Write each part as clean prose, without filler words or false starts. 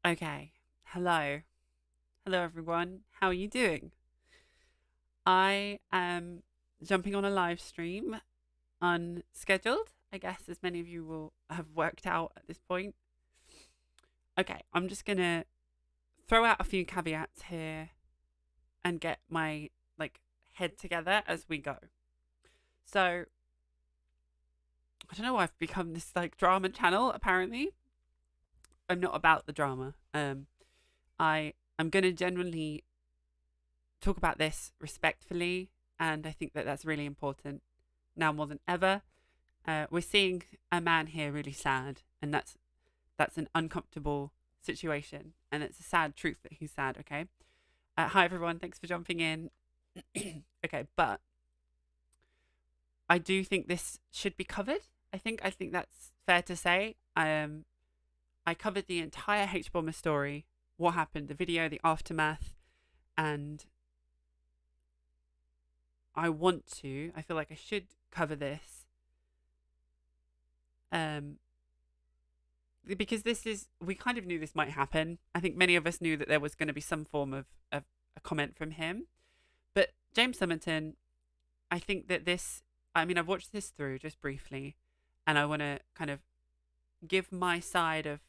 Okay. Hello. Hello, everyone. How are you doing? I am jumping on a live stream unscheduled, I guess, as many of you will have worked out at this point. Okay. I'm just going to throw out a few caveats here and get my head together as we go. So, I don't know why I've become this drama channel, apparently. I'm not about the drama. I'm going to genuinely talk about this respectfully, and I think that that's really important now more than ever. We're seeing a man here really sad, and that's an uncomfortable situation, and it's a sad truth that he's sad. Okay. Hi everyone, thanks for jumping in. Okay, but I do think this should be covered. I think that's fair to say. I covered the entire H bomber story, what happened, the video, the aftermath, and I feel like I should cover this. Because we kind of knew this might happen. I think many of us knew that there was going to be some form of a comment from him. But James Somerton, I think that I've watched this through just briefly, and I want to kind of give my side of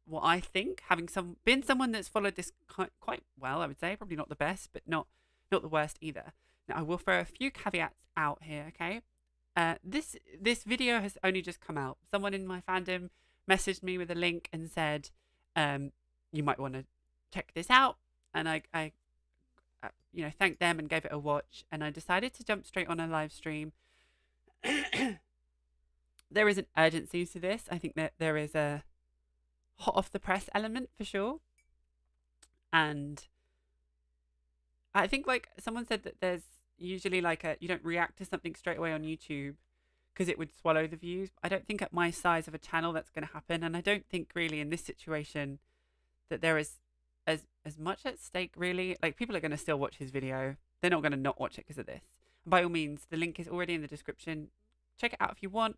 what I think, having been someone that's followed this quite well, I would say, probably not the best, but not the worst either. Now, I will throw a few caveats out here, okay? This video has only just come out. Someone in my fandom messaged me with a link and said, you might want to check this out. And I thanked them and gave it a watch. And I decided to jump straight on a live stream. There is an urgency to this. I think that there is a hot off the press element for sure. And I think someone said that there's usually you don't react to something straight away on YouTube because it would swallow the views. I don't think at my size of a channel that's going to happen, and I don't think really in this situation that there is as much at stake really. People are going to still watch his video. They're not going to not watch it because of this. And by all means, the link is already in the description. Check it out if you want.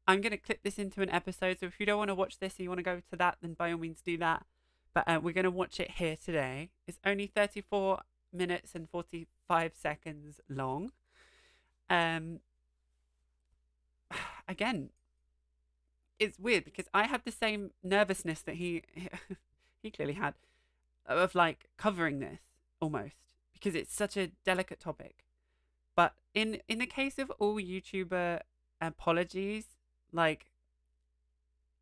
I'm going to clip this into an episode, so if you don't want to watch this and you want to go to that, then by all means do that. But we're going to watch it here today. It's only 34 minutes and 45 seconds long. Again, it's weird because I had the same nervousness that he clearly had of covering this almost because it's such a delicate topic. But in the case of all YouTuber apologies,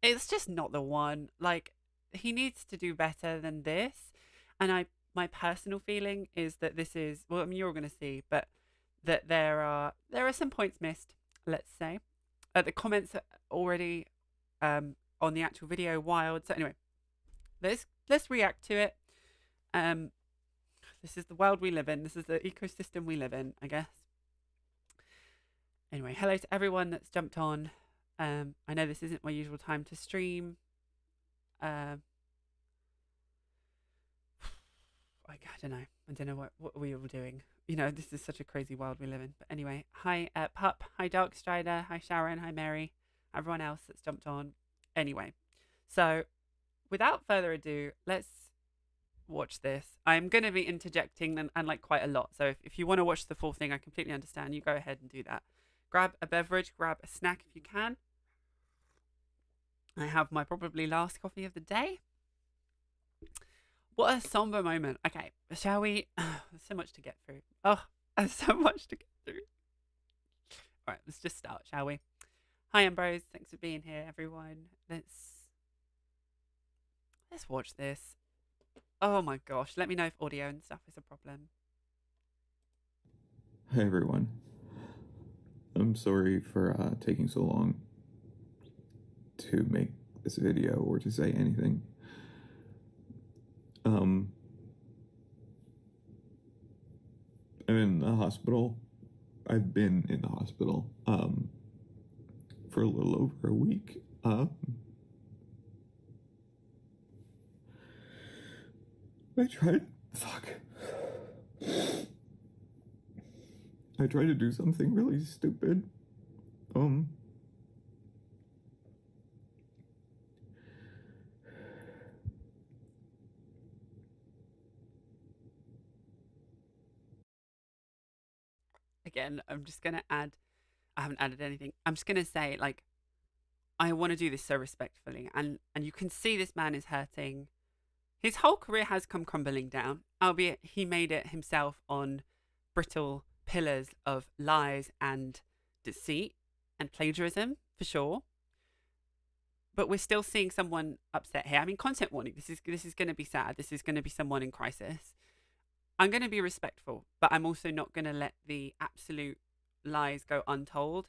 it's just not the one. He needs to do better than this. And my personal feeling is that this is, well, I mean, you're going to see, but that there are some points missed, let's say. The comments are already on the actual video wild. So anyway, let's react to it. This is the world we live in. This is the ecosystem we live in, I guess. Anyway, hello to everyone that's jumped on. I know this isn't my usual time to stream. I don't know. I don't know what we all doing. This is such a crazy world we live in. But anyway, hi Pup, hi Darkstrider, hi Sharon, hi Mary, everyone else that's jumped on. Anyway, so without further ado, let's watch this. I'm going to be interjecting and quite a lot. So if you want to watch the full thing, I completely understand. You go ahead and do that. Grab a beverage, grab a snack if you can. I have my probably last coffee of the day. What a somber moment. Okay, shall we? There's so much to get through. Oh, there's so much to get through. All right, let's just start, shall we? Hi, Ambrose. Thanks for being here, everyone. Let's watch this. Oh my gosh. Let me know if audio and stuff is a problem. Hi, everyone. I'm sorry for taking so long to make this video or to say anything. I'm in the hospital. I've been in the hospital for a little over a week. I tried to do something really stupid. again, I'm just going to add, I haven't added anything. I'm just going to say, like, I want to do this so respectfully. And you can see this man is hurting. His whole career has come crumbling down, albeit he made it himself on brittle pillars of lies and deceit and plagiarism, for sure. But we're still seeing someone upset here. I mean, content warning. This is going to be sad. This is going to be someone in crisis. I'm going to be respectful, but I'm also not going to let the absolute lies go untold.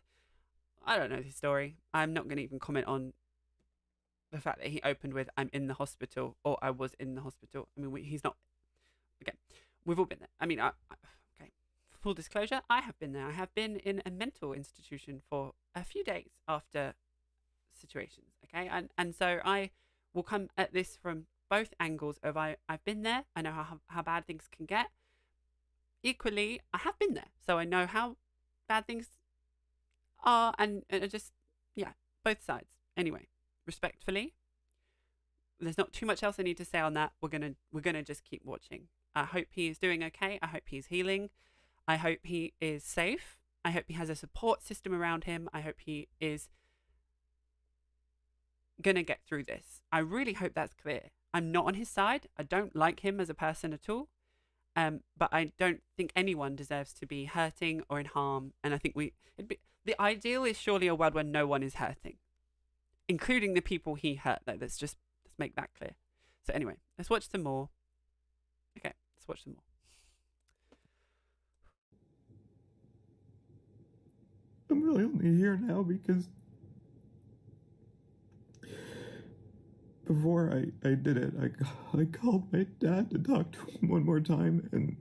I don't know the story. I'm not going to even comment on the fact that he opened with "I'm in the hospital" or "I was in the hospital." I mean, he's not. Okay, we've all been there. I mean, okay. Full disclosure: I have been there. I have been in a mental institution for a few days after situations. Okay, and so I will come at this from both angles. Of I've been there. I know how bad things can get. Equally, I have been there, so I know how bad things are, and just yeah, both sides. Anyway, respectfully, there's not too much else I need to say on that. We're gonna just keep watching. I hope he is doing okay. I hope he's healing. I hope he is safe. I hope he has a support system around him. I hope he is gonna get through this. I really hope that's clear. I'm not on his side. I don't like him as a person at all. But I don't think anyone deserves to be hurting or in harm. And I think the ideal is surely a world where no one is hurting, including the people he hurt. Though let's make that clear. So anyway, let's watch some more. Okay, let's watch some more. I'm really only here now because before I did it, I called my dad to talk to him one more time, and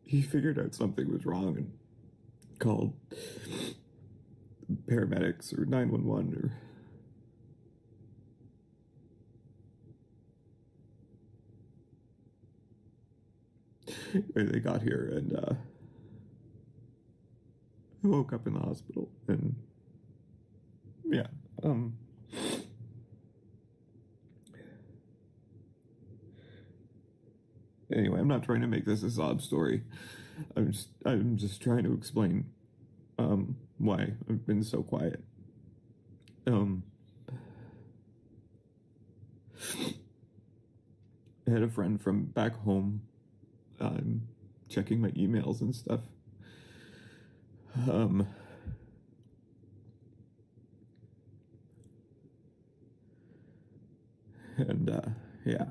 he figured out something was wrong and called paramedics or 911 or they got here, and I woke up in the hospital, and yeah, anyway, I'm not trying to make this a sob story. I'm just trying to explain why I've been so quiet. I had a friend from back home checking my emails and stuff. And yeah.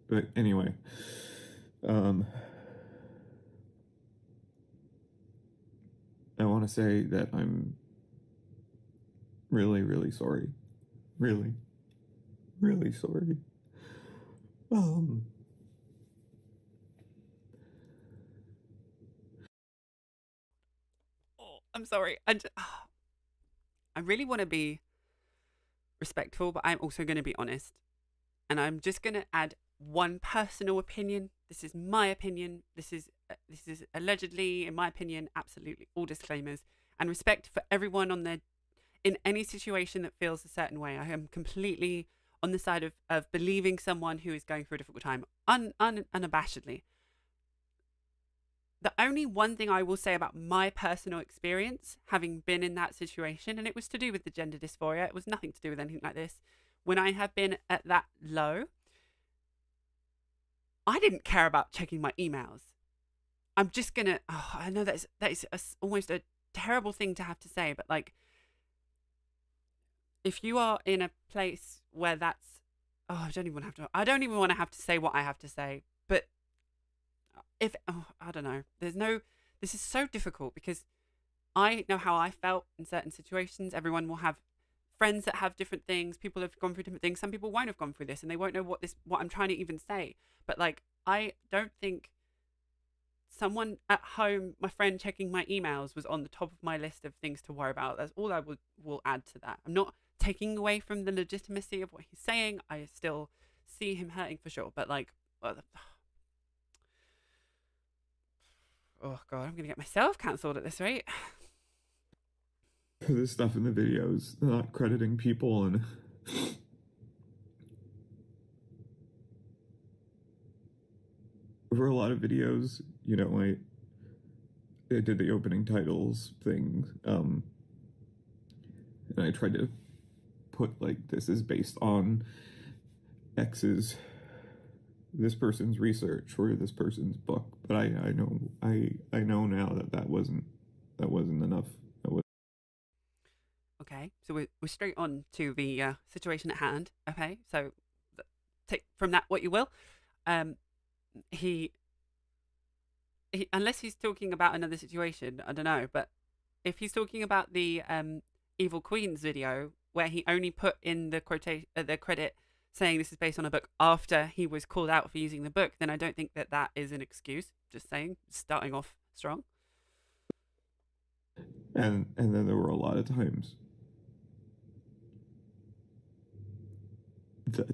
But anyway, I want to say that I'm really, really sorry. Really, really sorry. Oh, I'm sorry. I really want to be respectful, but I'm also going to be honest. And I'm just going to add one personal opinion. This is my opinion. This is allegedly, in my opinion, absolutely all disclaimers and respect for everyone on their in any situation that feels a certain way. I am completely on the side of believing someone who is going through a difficult time unabashedly. The only one thing I will say about my personal experience, having been in that situation, and it was to do with the gender dysphoria, it was nothing to do with anything like this. When I have been at that low, I didn't care about checking my emails. I'm just gonna. Oh, I know that is almost a terrible thing to have to say, but like, if you are in a place where that's, oh, I don't even want to have to say what I have to say. But if, oh, I don't know. This is so difficult because I know how I felt in certain situations. Everyone will have friends that have different things. People have gone through different things. Some people won't have gone through this and they won't know what I'm trying to even say. But like, I don't think someone at home, my friend checking my emails, was on the top of my list of things to worry about. That's all I will add to that. I'm not taking away from the legitimacy of what he's saying. I still see him hurting for sure. But like, oh god, I'm gonna get myself cancelled at this rate. for the stuff in the videos, not crediting people, and for a lot of videos, you know, I did the opening titles thing, and I tried to put like, this is based on X's, this person's research or this person's book, but I know now that wasn't enough. Okay, so we're straight on to the situation at hand. Okay, so take from that what you will. Um, he, unless he's talking about another situation, I don't know. But if he's talking about the Evil Queens video where he only put in the the credit saying this is based on a book after he was called out for using the book, then I don't think that is an excuse. Just saying, starting off strong. And then there were a lot of times that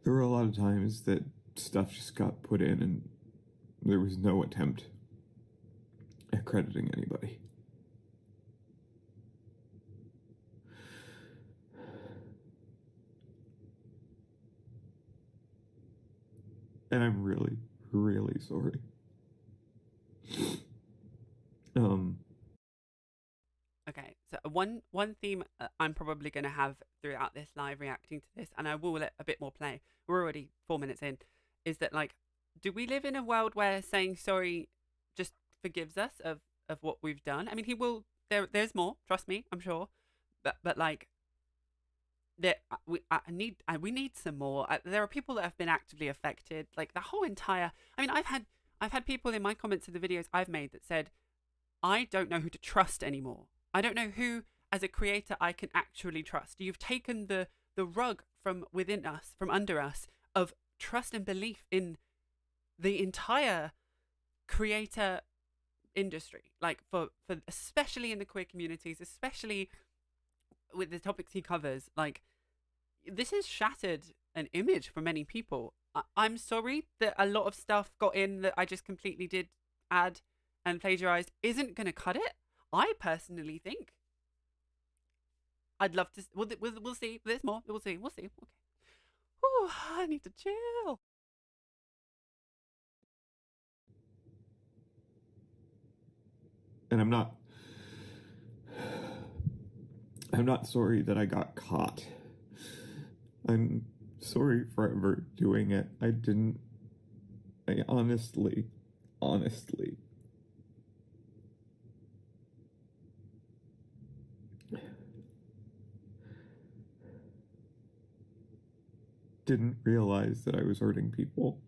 there were a lot of times that stuff just got put in and there was no attempt at crediting anybody. And I'm really, really sorry. Okay, so one theme I'm probably going to have throughout this live reacting to this, and I will let a bit more play. We're already 4 minutes in. Is that like, do we live in a world where saying sorry just forgives us of what we've done? I mean, he will. There's more. Trust me, I'm sure. But like, we need some more. There are people that have been actively affected. Like the whole entire. I mean, I've had people in my comments of the videos I've made that said, I don't know who to trust anymore. I don't know who, as a creator, I can actually trust. You've taken the rug from within us, from under us, of trust and belief in the entire creator industry. Like for especially in the queer communities, especially with the topics he covers, like this has shattered an image for many people. I'm sorry that a lot of stuff got in that I just completely did add and plagiarized isn't going to cut it. I personally think I'd love to. We'll see. There's more. We'll see. We'll see. Okay. Whew, I need to chill. And I'm not sorry that I got caught. I'm sorry for ever doing it. I honestly didn't realize that I was hurting people.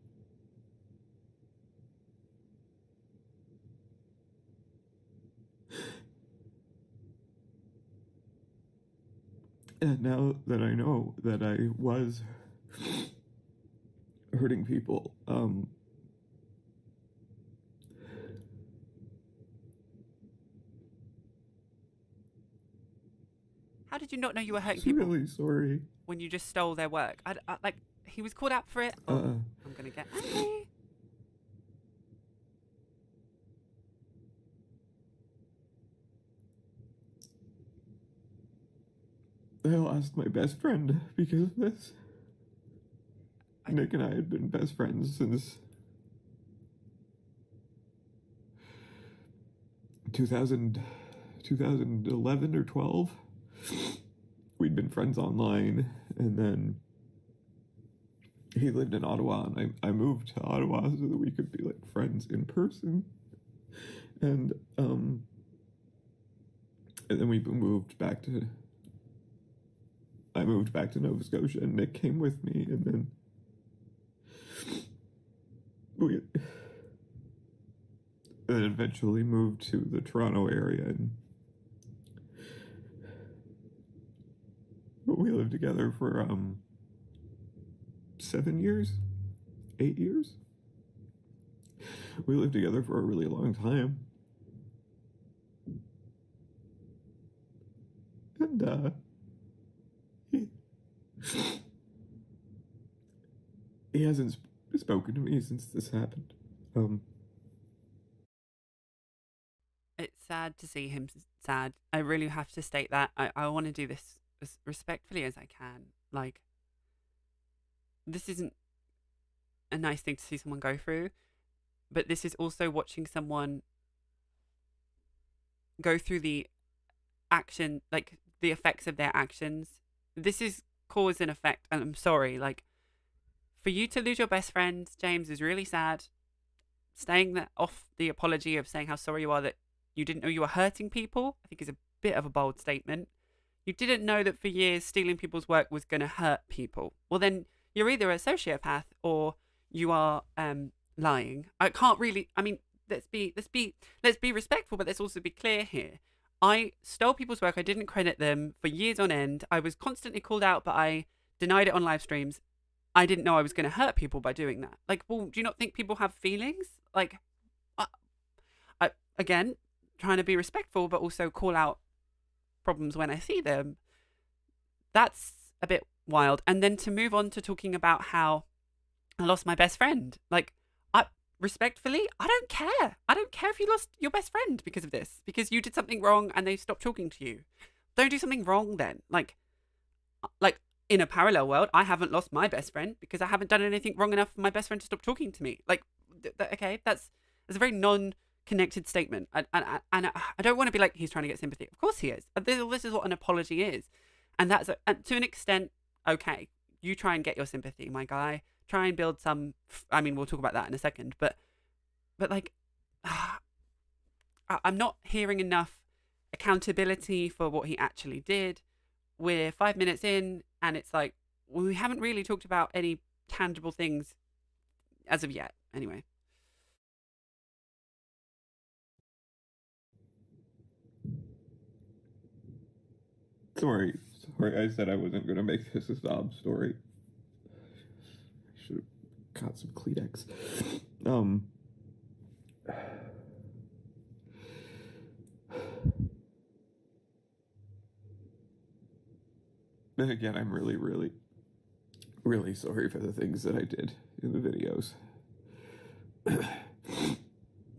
And now that I know that I was hurting people, How did you not know you were hurting I'm people really sorry. when you just stole their work? Like he was called out for it. Oh, I'm gonna get angry. I lost my best friend because of this. Nick and I had been best friends since 2011 or 12. We'd been friends online, and then he lived in Ottawa, and I moved to Ottawa so that we could be like friends in person. And then we moved back to. I moved back to Nova Scotia, and Nick came with me, and then we then eventually moved to the Toronto area, and we lived together for 7 years, 8 years. We lived together for a really long time, and he hasn't spoken to me since this happened. It's sad to see him sad. I really have to state that. I want to do this as respectfully as I can. Like, this isn't a nice thing to see someone go through, but this is also watching someone go through the action, like the effects of their actions. This is cause and effect, and I'm sorry. Like, for you to lose your best friend, James, is really sad. Staying that off the apology of saying how sorry you are that you didn't know you were hurting people, I think is a bit of a bold statement. You didn't know that for years stealing people's work was going to hurt people. Well, then you're either a sociopath or you are lying. I can't really. I mean, let's be respectful, but let's also be clear here. I stole people's work. I didn't credit them for years on end. I was constantly called out, but I denied it on live streams. I didn't know I was going to hurt people by doing that. Like, well, do you not think people have feelings? Like, again, trying to be respectful, but also call out problems when I see them. That's a bit wild. And then to move on to talking about how I lost my best friend. Like, respectfully, I don't care. I don't care if you lost your best friend because of this, because you did something wrong and they stopped talking to you. Don't do something wrong then. Like in a parallel world, I haven't lost my best friend because I haven't done anything wrong enough for my best friend to stop talking to me. Like, okay, that's a very non-connected statement. And I don't want to be like, he's trying to get sympathy. Of course he is. This is what an apology is. And that's, to an extent, okay. You try and get your sympathy, my guy. Try and build some. I mean, we'll talk about that in a second. But like, I'm not hearing enough accountability for what he actually did. We're 5 minutes in, and it's like, well, we haven't really talked about any tangible things as of yet. Anyway. Sorry, I said I wasn't going to make this a sob story. I should have got some Kleenex. But again, I'm really, really, really sorry for the things that I did in the videos.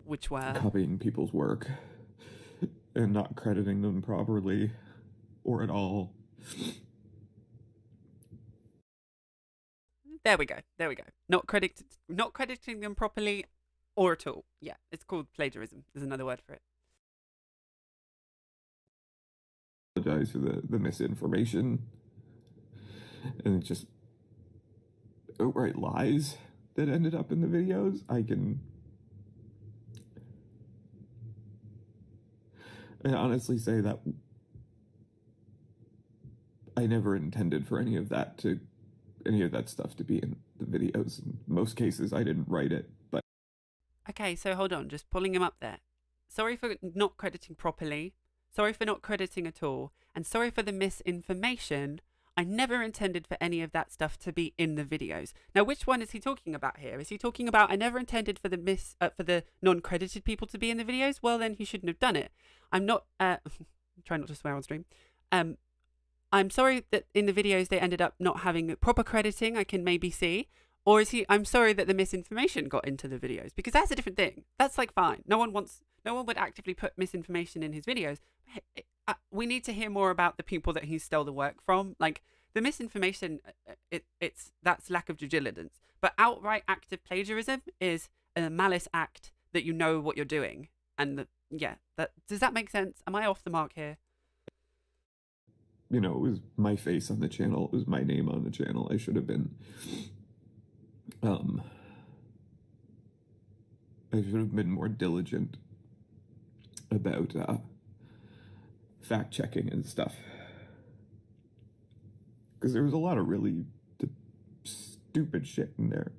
Which were? Copying people's work and not crediting them properly or at all. There we go. Not crediting them properly or at all. Yeah, it's called plagiarism. There's another word for it. Apologize for the misinformation and just outright lies that ended up in the videos. I honestly say that I never intended for any of that stuff to be in the videos. In most cases, I didn't write it, but... Okay, so hold on, just pulling him up there. Sorry for not crediting properly. Sorry for not crediting at all. And sorry for the misinformation. I never intended for any of that stuff to be in the videos. Now, which one is he talking about here? Is he talking about I never intended for the non-credited people to be in the videos? Well, then he shouldn't have done it. I'm not... try not to swear on stream. I'm sorry that in the videos they ended up not having proper crediting, I can maybe see. Or is he, I'm sorry that the misinformation got into the videos, because that's a different thing. That's like fine. No one would actively put misinformation in his videos. We need to hear more about the people that he stole the work from. Like, the misinformation, that's lack of due diligence. But outright active plagiarism is a malice act that you know what you're doing. And does that make sense? Am I off the mark here? You know, it was my face on the channel. It was my name on the channel. I should have been, more diligent about fact checking and stuff. Because there was a lot of really stupid shit in there.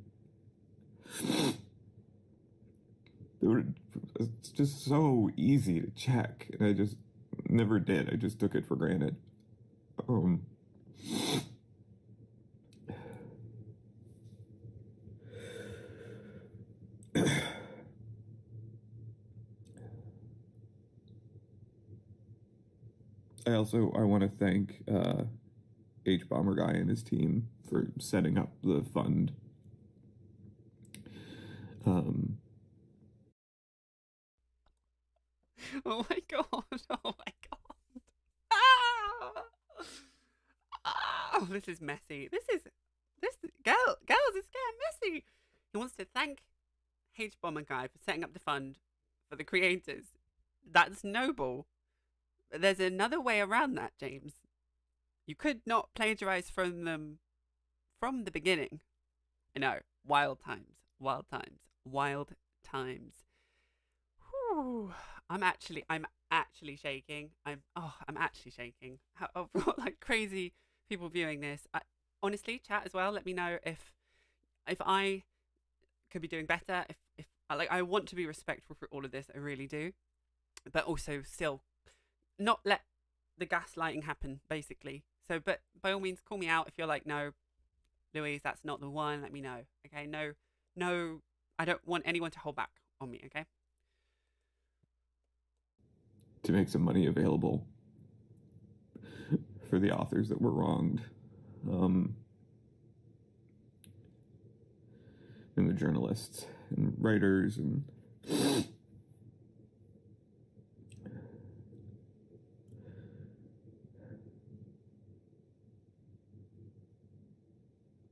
It's just so easy to check, and I just never did. I just took it for granted. I want to thank H Bomber Guy and his team for setting up the fund Um, Oh my god. Oh my god. Ah! Oh, this is messy. This girls, it's getting messy. He wants to thank H Bomber Guy for setting up the fund for the creators. That's noble. But there's another way around that, James. You could not plagiarize from them from the beginning. I know. Wild times. Wild times. Wild times. Whew. I'm actually shaking. I'm actually shaking. I've got like crazy people viewing this. Honestly, chat as well. Let me know if I could be doing better. If like I want to be respectful for all of this, I really do. But also still not let the gaslighting happen, basically. So, but by all means, call me out if you're like, no, Louise, that's not the one. Let me know. Okay, no, no, I don't want anyone to hold back on me. Okay. to make some money available for the authors that were wronged, and the journalists and writers and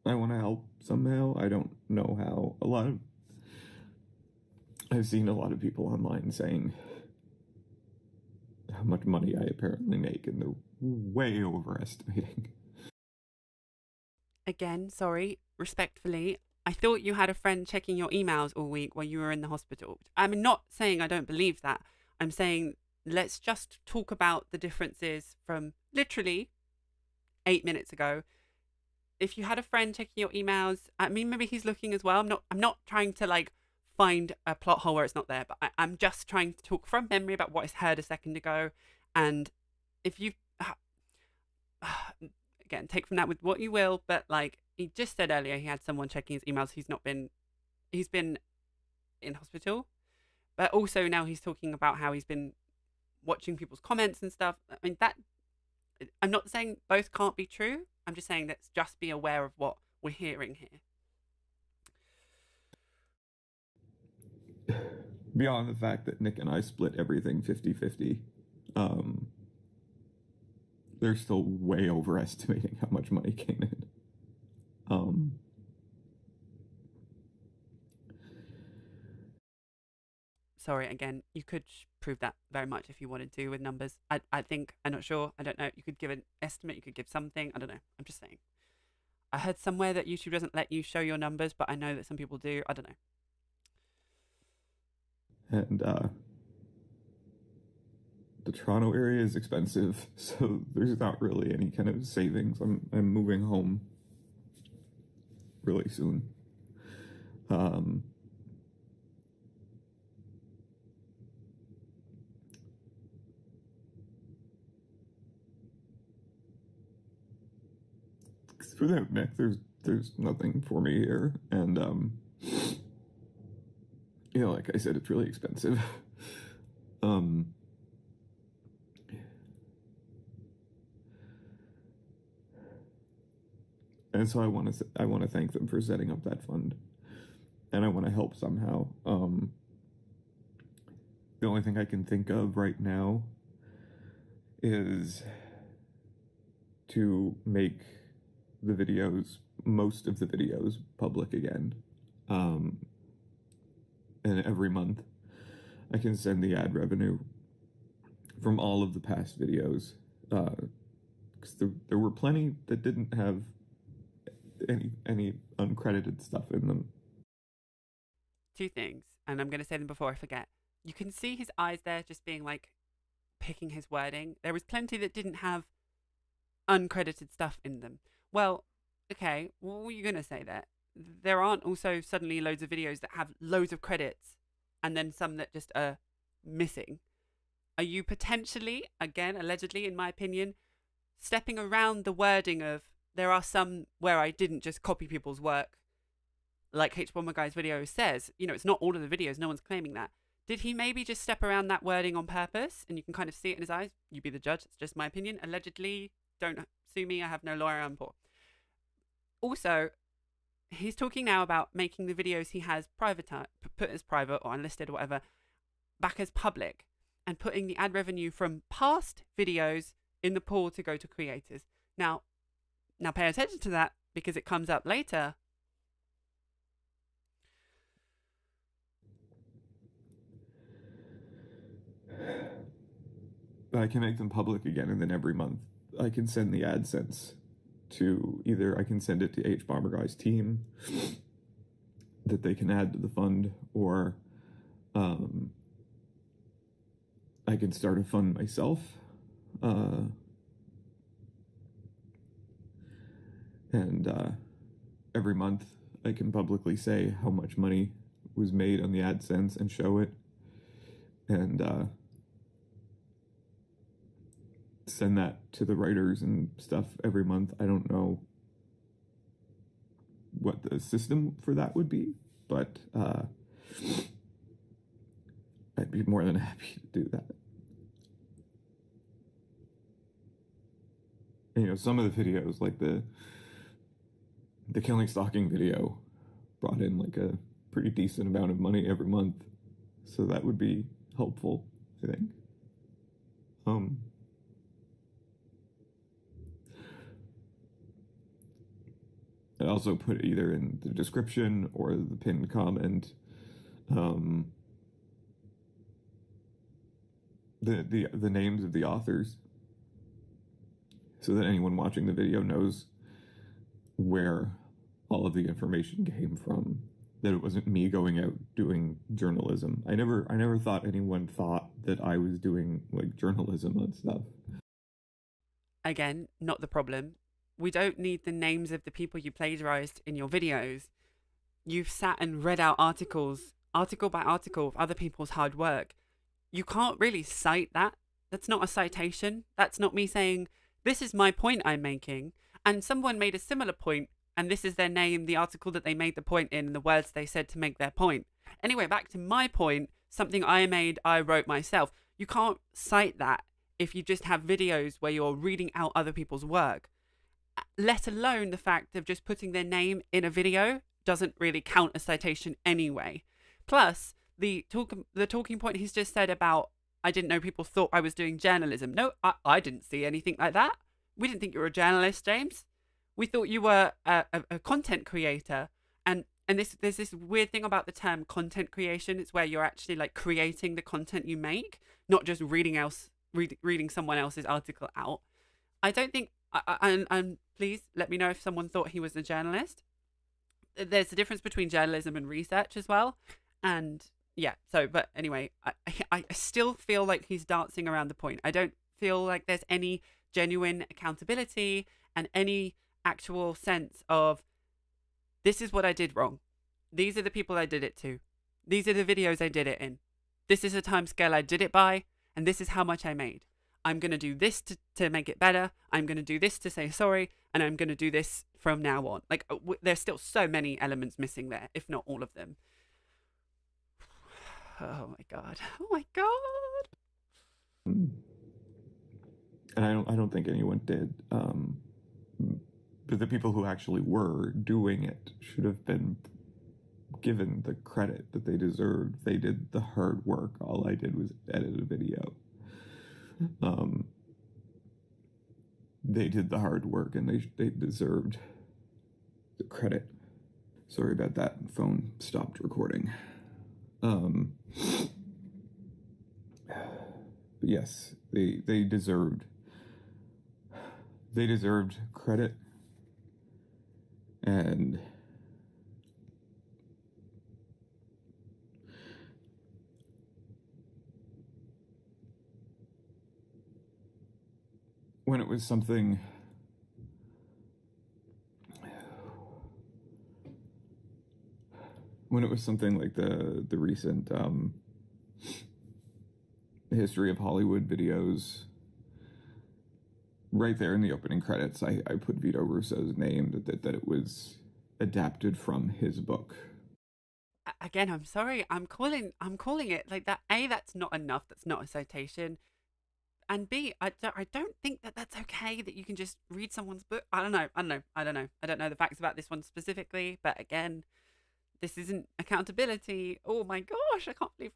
I want to help somehow. I don't know how. I've seen a lot of people online saying how much money I apparently make, and they're way overestimating. Again, sorry, respectfully, I thought you had a friend checking your emails all week while you were in the hospital. I'm not saying I don't believe that. I'm saying let's just talk about the differences from literally 8 minutes ago. If you had a friend checking your emails, I mean, maybe he's looking as well. I'm not trying to like find a plot hole where it's not there, but I'm just trying to talk from memory about what I heard a second ago. And if you again, take from that with what you will, but like he just said earlier, he had someone checking his emails. He's been in hospital, but also now he's talking about how he's been watching people's comments and stuff. I mean, that I'm not saying both can't be true. I'm just saying let's just be aware of what we're hearing here. Beyond the fact that Nick and I split everything 50-50, they're still way overestimating how much money came in. Sorry, again, you could prove that very much if you wanted to with numbers. I think, I'm not sure. I don't know. You could give an estimate. You could give something. I don't know. I'm just saying. I heard somewhere that YouTube doesn't let you show your numbers, but I know that some people do. I don't know. And the Toronto area is expensive, so there's not really any kind of savings. I'm moving home really soon. Without Nick, there's nothing for me here, and like I said, it's really expensive. And so I want to thank them for setting up that fund, and I want to help somehow. The only thing I can think of right now is to make most of the videos public again. And every month I can send the ad revenue from all of the past videos, because there were plenty that didn't have any uncredited stuff in them. Two things, and I'm going to say them before I forget. You can see his eyes there just being like picking his wording. There was plenty that didn't have uncredited stuff in them. Well, okay, what were you going to say there? There aren't also suddenly loads of videos that have loads of credits and then some that just are missing. Are you potentially, again, allegedly, in my opinion, stepping around the wording of there are some where I didn't just copy people's work, like H Bomber Guy's video says? It's not all of the videos. No one's claiming that. Did he maybe just step around that wording on purpose? And you can kind of see it in his eyes. You be the judge. It's just my opinion. Allegedly, don't sue me. I have no lawyer. I'm poor. Also, he's talking now about making the videos he has put as private or unlisted or whatever, back as public, and putting the ad revenue from past videos in the pool to go to creators. Now pay attention to that because it comes up later. I can make them public again, and then every month I can send the AdSense to either I can send it to H Bomber Guy's team that they can add to the fund, or I can start a fund myself. And every month I can publicly say how much money was made on the AdSense and show it, and send that to the writers and stuff every month. I don't know what the system for that would be, but I'd be more than happy to do that. And, you know, some of the videos, like the killing stalking video, brought in like a pretty decent amount of money every month, so that would be helpful, I think. I also put either in the description or the pinned comment the names of the authors, so that anyone watching the video knows where all of the information came from, that it wasn't me going out doing journalism. I never thought anyone thought that I was doing like journalism and stuff. Again, not the problem. We don't need the names of the people you plagiarized in your videos. You've sat and read out articles, article by article, of other people's hard work. You can't really cite that. That's not a citation. That's not me saying, this is my point I'm making, and someone made a similar point, and this is their name, the article that they made the point in, and the words they said to make their point. Anyway, back to my point, something I made, I wrote myself. You can't cite that if you just have videos where you're reading out other people's work. Let alone the fact of just putting their name in a video doesn't really count as citation anyway. Plus, the talking point he's just said about, I didn't know people thought I was doing journalism. No, I didn't see anything like that. We didn't think you were a journalist, James. We thought you were a content creator. And there's this weird thing about the term content creation. It's where you're actually like creating the content you make, not just reading someone else's article out. I don't think, and please let me know if someone thought he was a journalist. There's a difference between journalism and research as well. And yeah, so, but anyway, I still feel like he's dancing around the point. I don't feel like there's any genuine accountability and any actual sense of, this is what I did wrong. These are the people I did it to. These are the videos I did it in. This is the time scale I did it by, and this is how much I made. I'm going to do this to make it better. I'm going to do this to say sorry, and I'm going to do this from now on. Like, there's still so many elements missing there, if not all of them. Oh my god. Oh my god. And I don't think anyone did. But the people who actually were doing it should have been given the credit that they deserved. They did the hard work. All I did was edit a video. They did the hard work, and they deserved the credit. Sorry about that. Phone stopped recording. But yes, they deserved credit, and when it was something like the recent history of Hollywood videos, right there in the opening credits, I put Vito Russo's name, that it was adapted from his book. Again, I'm sorry. I'm calling it like that. A, that's not enough. That's not a citation. and B, I don't think that that's okay that you can just read someone's book. I don't know the facts about this one specifically, but again, this isn't accountability. Oh my gosh, I can't believe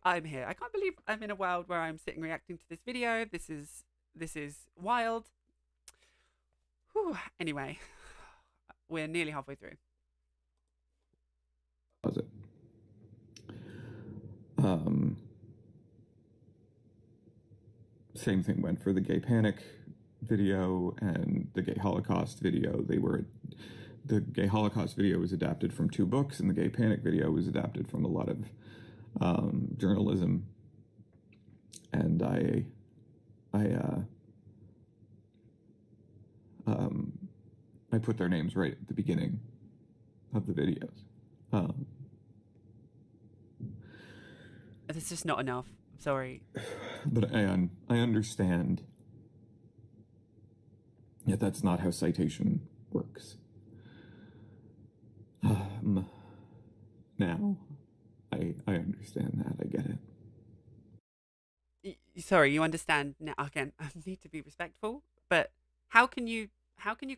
I'm here. I can't believe I'm in a world where I'm sitting reacting to this video. This is wild. Whew. Anyway, we're nearly halfway through. Was it? Um, Same thing went for the Gay Panic video and the Gay Holocaust video. The Gay Holocaust video was adapted from 2 books, and the Gay Panic video was adapted from a lot of journalism. And I put their names right at the beginning of the videos. It's just not enough. I'm sorry. But I understand that that's not how citation works. Now, I understand that. I get it. Sorry, you understand now. Again, I need to be respectful, but how can you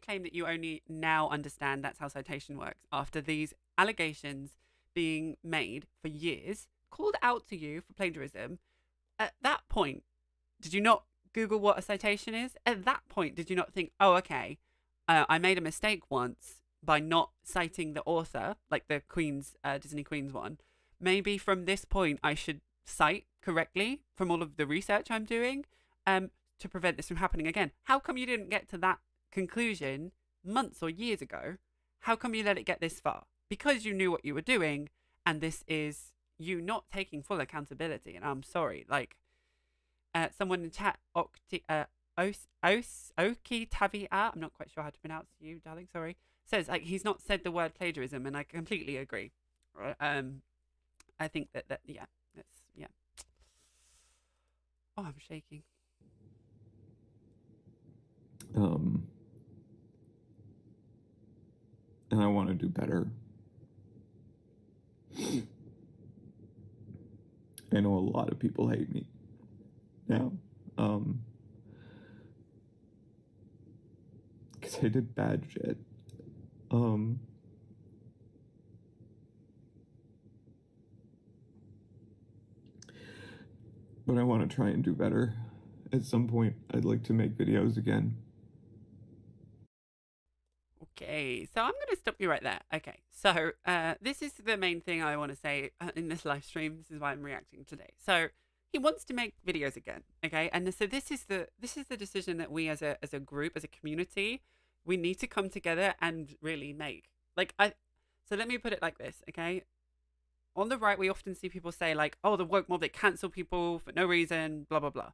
claim that you only now understand that's how citation works after these allegations being made for years, called out to you for plagiarism? At that point, did you not Google what a citation is? At that point, did you not think, oh, okay, I made a mistake once by not citing the author, like the Queen's, Disney Queen's one. Maybe from this point, I should cite correctly from all of the research I'm doing to prevent this from happening again. How come you didn't get to that conclusion months or years ago? How come you let it get this far? Because you knew what you were doing, and this is you not taking full accountability. And I'm sorry, like someone in chat, Oki Tavia, I'm not quite sure how to pronounce you, darling, sorry, says like he's not said the word plagiarism, and I completely agree. I think that yeah, that's yeah. Oh, I'm shaking. And I want to do better. I know a lot of people hate me now. Because I did bad shit. But I want to try and do better. At some point, I'd like to make videos again. Okay, so I'm going to stop you right there. Okay, so this is the main thing I want to say in this live stream. This is why I'm reacting today. So he wants to make videos again, okay? And so this is the decision that we as a group, as a community, we need to come together and really make. So let me put it like this, okay? On the right, we often see people say like, oh, the woke mob, they cancel people for no reason, blah, blah, blah.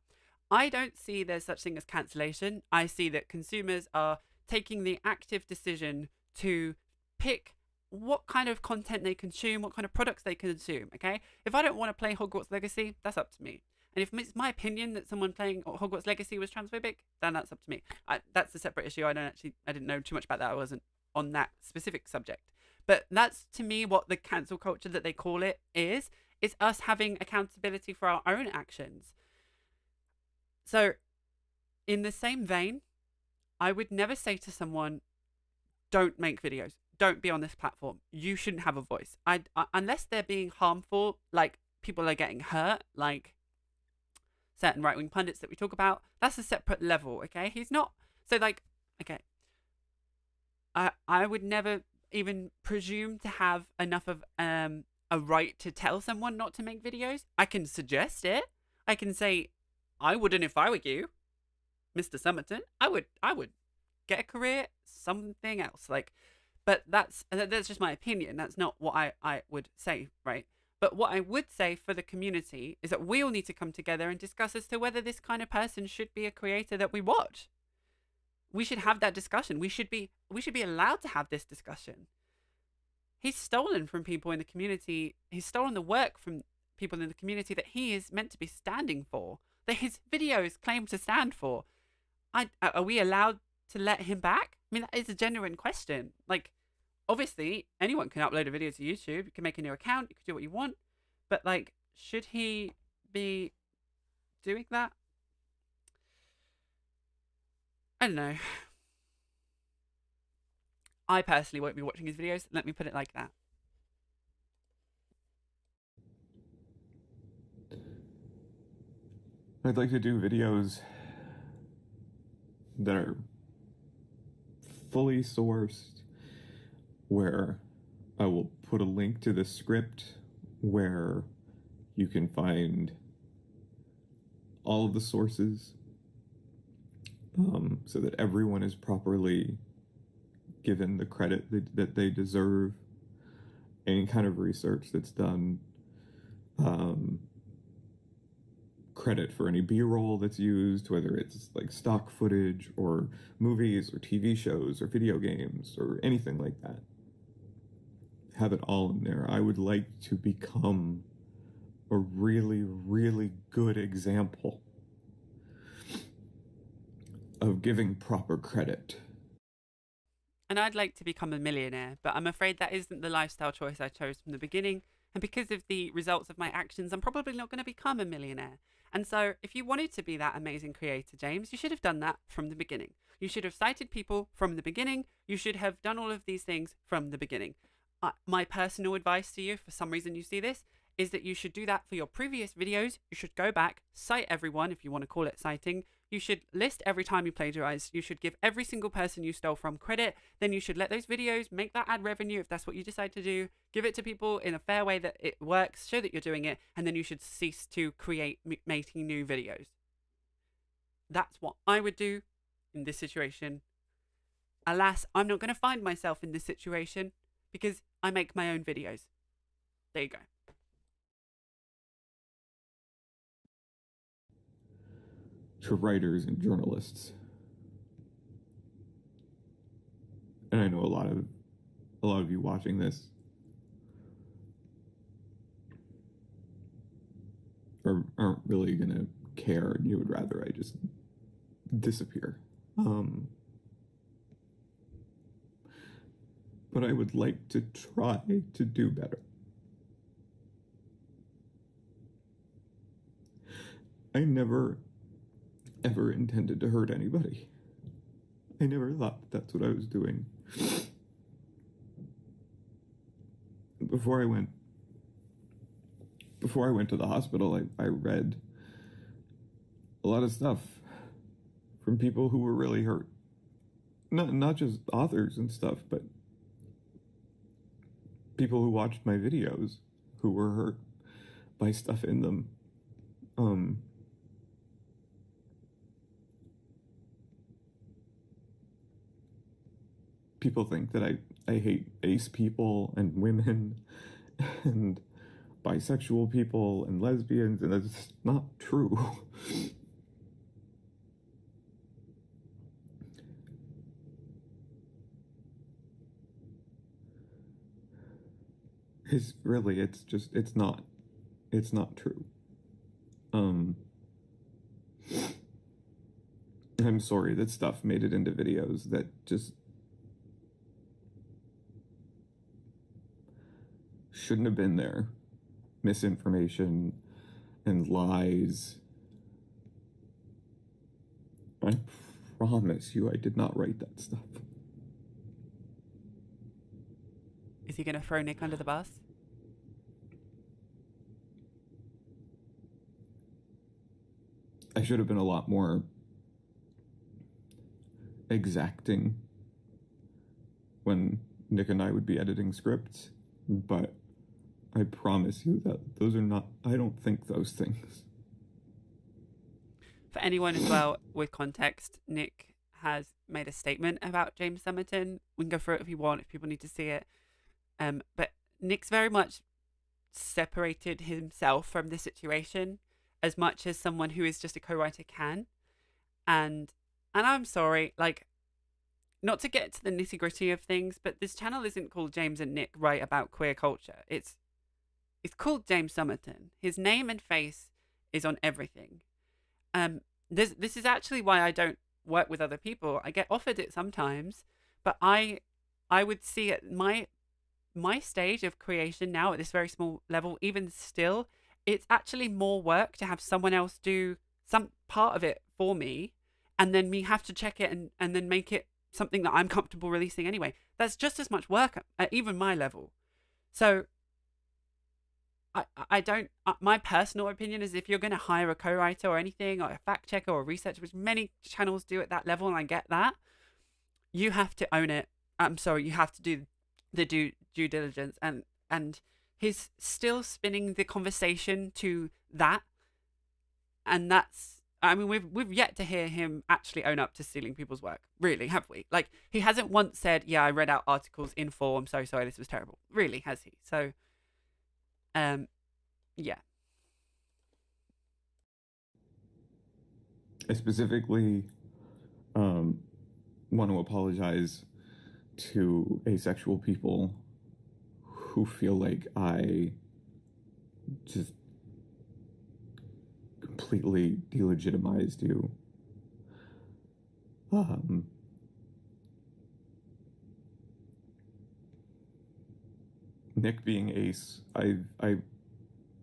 I don't see there's such thing as cancellation. I see that consumers are taking the active decision to pick what kind of content they consume, what kind of products they consume, okay? If I don't want to play Hogwarts Legacy, that's up to me. And if it's my opinion that someone playing Hogwarts Legacy was transphobic, then that's up to me. That's a separate issue. I didn't know too much about that. I wasn't on that specific subject. But that's, to me, what the cancel culture that they call it is. It's us having accountability for our own actions. So, in the same vein, I would never say to someone, don't make videos. Don't be on this platform. You shouldn't have a voice. Unless they're being harmful, like people are getting hurt, like certain right-wing pundits that we talk about, that's a separate level, okay? He's not... So, like, okay. I would never even presume to have enough of a right to tell someone not to make videos. I can suggest it. I can say, I wouldn't if I were you, Mr. Somerton. I would get a career, something else. Like, but that's just my opinion. That's not what I would say, right? But what I would say for the community is that we all need to come together and discuss as to whether this kind of person should be a creator that we watch. We should have that discussion. We should be allowed to have this discussion. He's stolen from people in the community. He's stolen the work from people in the community that he is meant to be standing for, that his videos claim to stand for. Are we allowed to let him back? I mean, that is a genuine question. Like, obviously, anyone can upload a video to YouTube. You can make a new account. You can do what you want. But, like, should he be doing that? I don't know. I personally won't be watching his videos. Let me put it like that. I'd like to do videos that are fully sourced, where I will put a link to the script where you can find all of the sources, so that everyone is properly given the credit that they deserve. Any kind of research that's done, um, credit for any B-roll that's used, whether it's like stock footage or movies or TV shows or video games or anything like that. Have it all in there. I would like to become a really, really good example of giving proper credit. And I'd like to become a millionaire, but I'm afraid that isn't the lifestyle choice I chose from the beginning. And because of the results of my actions, I'm probably not going to become a millionaire. And so, if you wanted to be that amazing creator, James, you should have done that from the beginning. You should have cited people from the beginning. You should have done all of these things from the beginning. My personal advice to you, for some reason you see this, is that you should do that for your previous videos. You should go back, cite everyone, if you want to call it citing. You should list every time you plagiarize. You should give every single person you stole from credit. Then you should let those videos make that ad revenue if that's what you decide to do. Give it to people in a fair way that it works, show that you're doing it, and then you should cease to create making new videos. That's what I would do in this situation. Alas, I'm not going to find myself in this situation because I make my own videos. There you go. To writers and journalists, and I know a lot of you watching this aren't really gonna care, and you would rather I just disappear. But I would like to try to do better. I never ever intended to hurt anybody. I never thought that's what I was doing. Before I went to the hospital, I read a lot of stuff from people who were really hurt. Not just authors and stuff, but people who watched my videos who were hurt by stuff in them. People think that I hate ace people and women and bisexual people and lesbians, and that's not true. It's not true. I'm sorry that stuff made it into videos that just shouldn't have been there. Misinformation and lies. I promise you I did not write that stuff. Is he going to throw Nick under the bus? I should have been a lot more exacting when Nick and I would be editing scripts, but I promise you that those are not, I don't think those things. For anyone as well with context, Nick has made a statement about James Somerton. We can go through it if you want, if people need to see it. But Nick's very much separated himself from the situation as much as someone who is just a co-writer can. And I'm sorry, like, not to get to the nitty-gritty of things, but this channel isn't called James and Nick Write About Queer Culture. It's called James Somerton. His name and face is on everything. This is actually why I don't work with other people. I get offered it sometimes, but I would see at my stage of creation now at this very small level, even still, it's actually more work to have someone else do some part of it for me and then me have to check it and then make it something that I'm comfortable releasing anyway. That's just as much work at even my level. So I don't, my personal opinion is if you're going to hire a co-writer or anything, or a fact checker or a researcher, which many channels do at that level, and I get that, you have to own it. I'm sorry, you have to do the due diligence, and he's still spinning the conversation to that, and that's, I mean, we've yet to hear him actually own up to stealing people's work. Really, have we? Like, he hasn't once said, "Yeah, I read out articles in full. I'm so sorry, this was terrible." Really, has he? So, yeah. I specifically want to apologize to asexual people who feel like I just completely delegitimized you. Nick being ace, I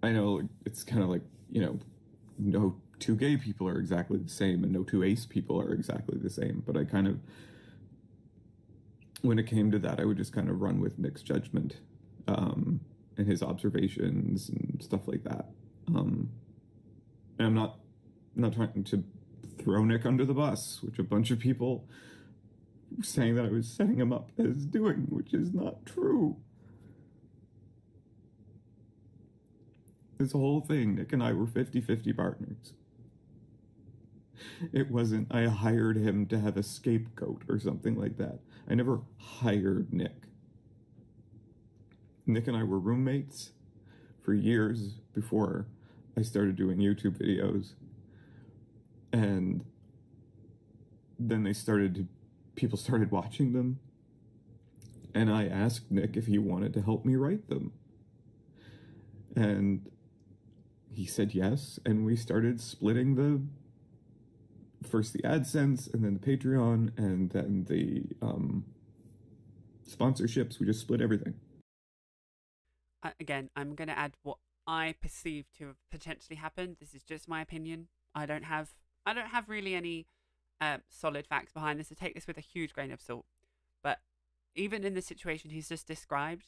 know it's kind of like, you know, no two gay people are exactly the same and no two ace people are exactly the same, but I kind of, when it came to that, I would just kind of run with Nick's judgment and his observations and stuff like that. And I'm not trying to throw Nick under the bus, which a bunch of people were saying that I was setting him up as doing, which is not true. This whole thing, Nick and I were 50-50 partners. It wasn't, I hired him to have a scapegoat or something like that. I never hired Nick. Nick and I were roommates for years before I started doing YouTube videos. And then people started watching them. And I asked Nick if he wanted to help me write them. And he said yes, and we started splitting first the AdSense, and then the Patreon, and then the sponsorships. We just split everything. Again, I'm going to add what I perceive to have potentially happened. This is just my opinion. I don't have really any solid facts behind this, so take this with a huge grain of salt. But even in the situation he's just described,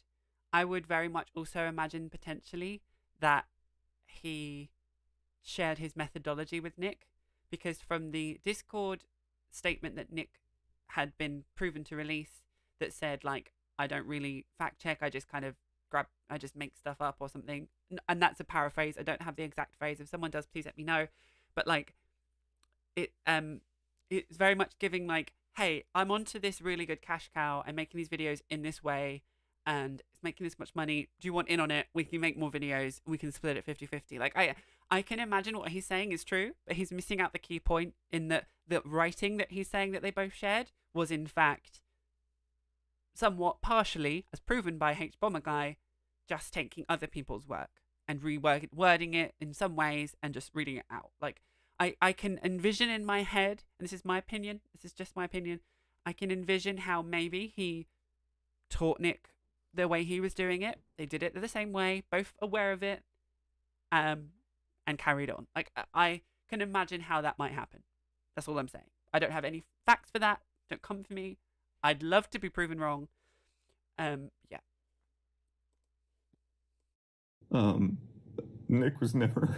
I would very much also imagine potentially that he shared his methodology with Nick, because from the Discord statement that Nick had been proven to release that said, like, I don't really fact check, I just kind of I just make stuff up or something, and that's a paraphrase, I don't have the exact phrase, if someone does, please let me know, but like it's very much giving like, hey, I'm onto this really good cash cow, I'm making these videos in this way and it's making this much money, do you want in on it? We can make more videos, we can split it 50-50. Like, I can imagine what he's saying is true, but he's missing out the key point in that the writing that he's saying that they both shared was in fact somewhat partially, as proven by H Bomber Guy, just taking other people's work and rewording it in some ways and just reading it out. Like, I can envision in my head, and this is my opinion, this is just my opinion, I can envision how maybe he taught Nick the way he was doing it. They did it the same way, both aware of it, and carried on. Like, I can imagine how that might happen. That's all I'm saying. I don't have any facts for that. Don't come for me. I'd love to be proven wrong. Yeah. Nick was never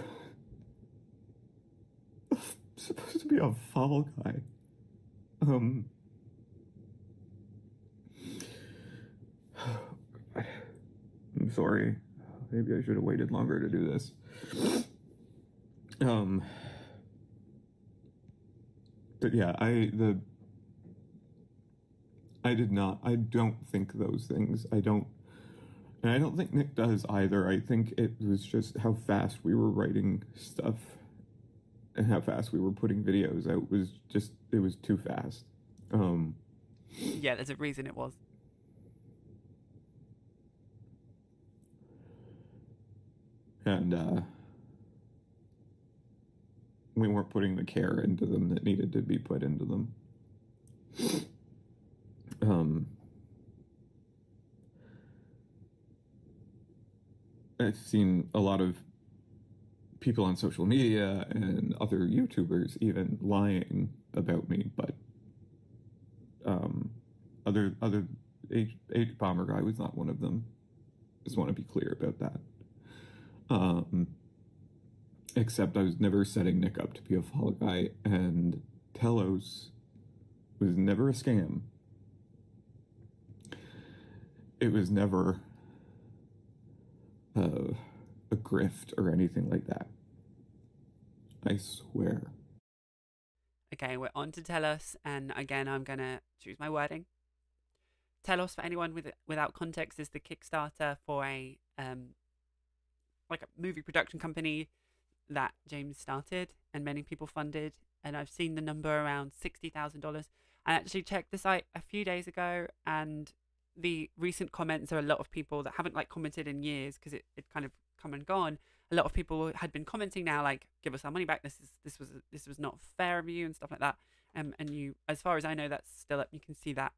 supposed to be a fall guy. I'm sorry. Maybe I should have waited longer to do this. But yeah, I don't think those things. And I don't think Nick does either. I think it was just how fast we were writing stuff and how fast we were putting videos out it was too fast. Yeah, there's a reason it was. And we weren't putting the care into them that needed to be put into them. I've seen a lot of people on social media and other YouTubers even lying about other H bomber guy was not one of them. Just want to be clear about that. Except I was never setting Nick up to be a fall guy, and Telos was never a scam. It was never a grift or anything like that. I swear. Okay, we're on to Telos, and again, I'm gonna choose my wording. Telos, for anyone without context, is the Kickstarter for a like a movie production company that James started and many people funded. And I've seen the number around $60,000. I actually checked the site a few days ago, and the recent comments are a lot of people that haven't like commented in years because it kind of come and gone. A lot of people had been commenting now, like, give us our money back. This was not fair of you and stuff like that. And you, as far as I know, that's still up. You can see that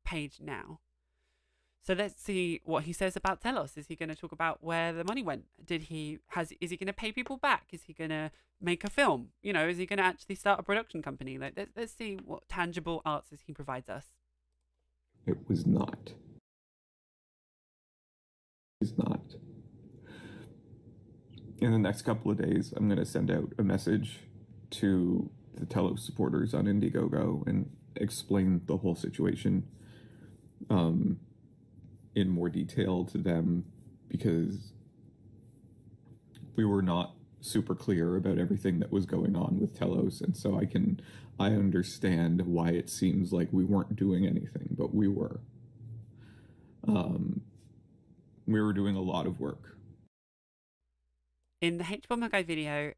page now. So let's see what he says about Telos. Is he going to talk about where the money went? Is he going to pay people back? Is he going to make a film? You know, is he going to actually start a production company? Like, let's see what tangible answers he provides us. It was not. It's not. In the next couple of days, I'm going to send out a message to the Telos supporters on Indiegogo and explain the whole situation in more detail to them, because we were not super clear about everything that was going on with Telos, and so I understand why it seems like we weren't doing anything, but we were. We were doing a lot of work. In the H-Bomber Guy video,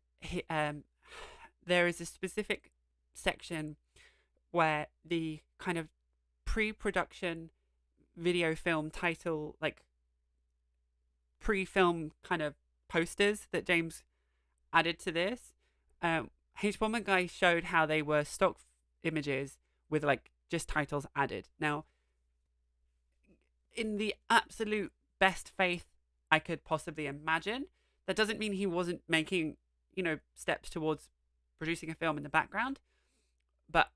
there is a specific section where the kind of pre-production video film title, like pre-film kind of posters that James added to this. H-Bomber Guy showed how they were stock images with like just titles added. Now, in the absolute best faith I could possibly imagine, that doesn't mean he wasn't making, you know, steps towards producing a film in the background. But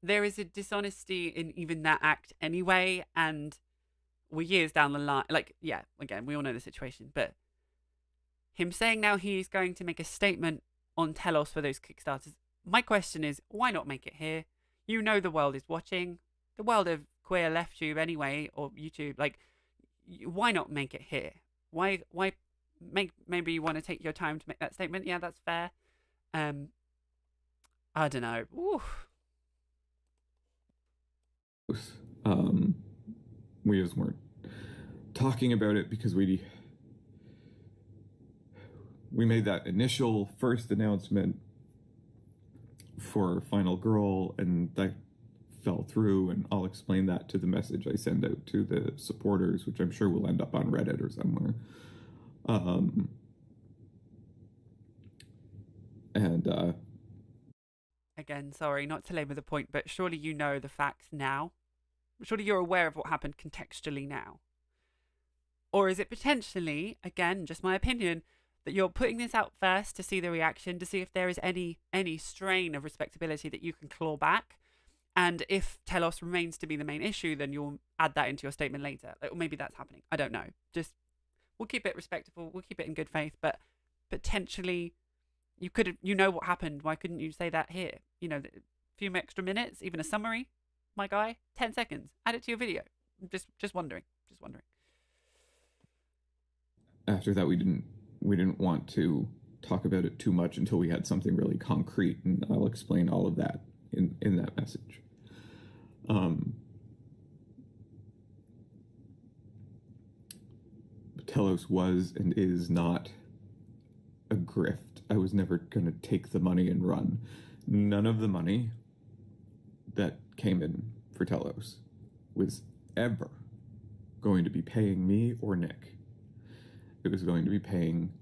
there is a dishonesty in even that act anyway. And we're years down the line. Like, yeah, again, we all know the situation. But him saying now he's going to make a statement on Telos for those Kickstarters. My question is, why not make it here? You know the world is watching. The world of queer left tube anyway, or YouTube. Like, why not make it here? Why maybe you want to take your time to make that statement? Yeah, that's fair. I don't know. Oof. We just weren't talking about it because we made that initial first announcement for Final Girl, and that fell through, and I'll explain that to the message I send out to the supporters, which I'm sure will end up on Reddit or somewhere. Again, sorry, not to labour the point, but surely you know the facts now. Surely you're aware of what happened contextually now. Or is it potentially, again, just my opinion, that you're putting this out first to see the reaction, to see if there is any strain of respectability that you can claw back? And if Telos remains to be the main issue, then you'll add that into your statement later. Or maybe that's happening. I don't know. Just, we'll keep it respectable. We'll keep it in good faith. But potentially, you know what happened. Why couldn't you say that here? You know, a few extra minutes, even a summary, my guy, 10 seconds. Add it to your video. Just wondering. After that, we didn't want to talk about it too much until we had something really concrete, and I'll explain all of that in that message. Telos was and is not a grift. I was never going to take the money and run. None of the money that came in for Telos was ever going to be paying me or Nick. It was going to be paying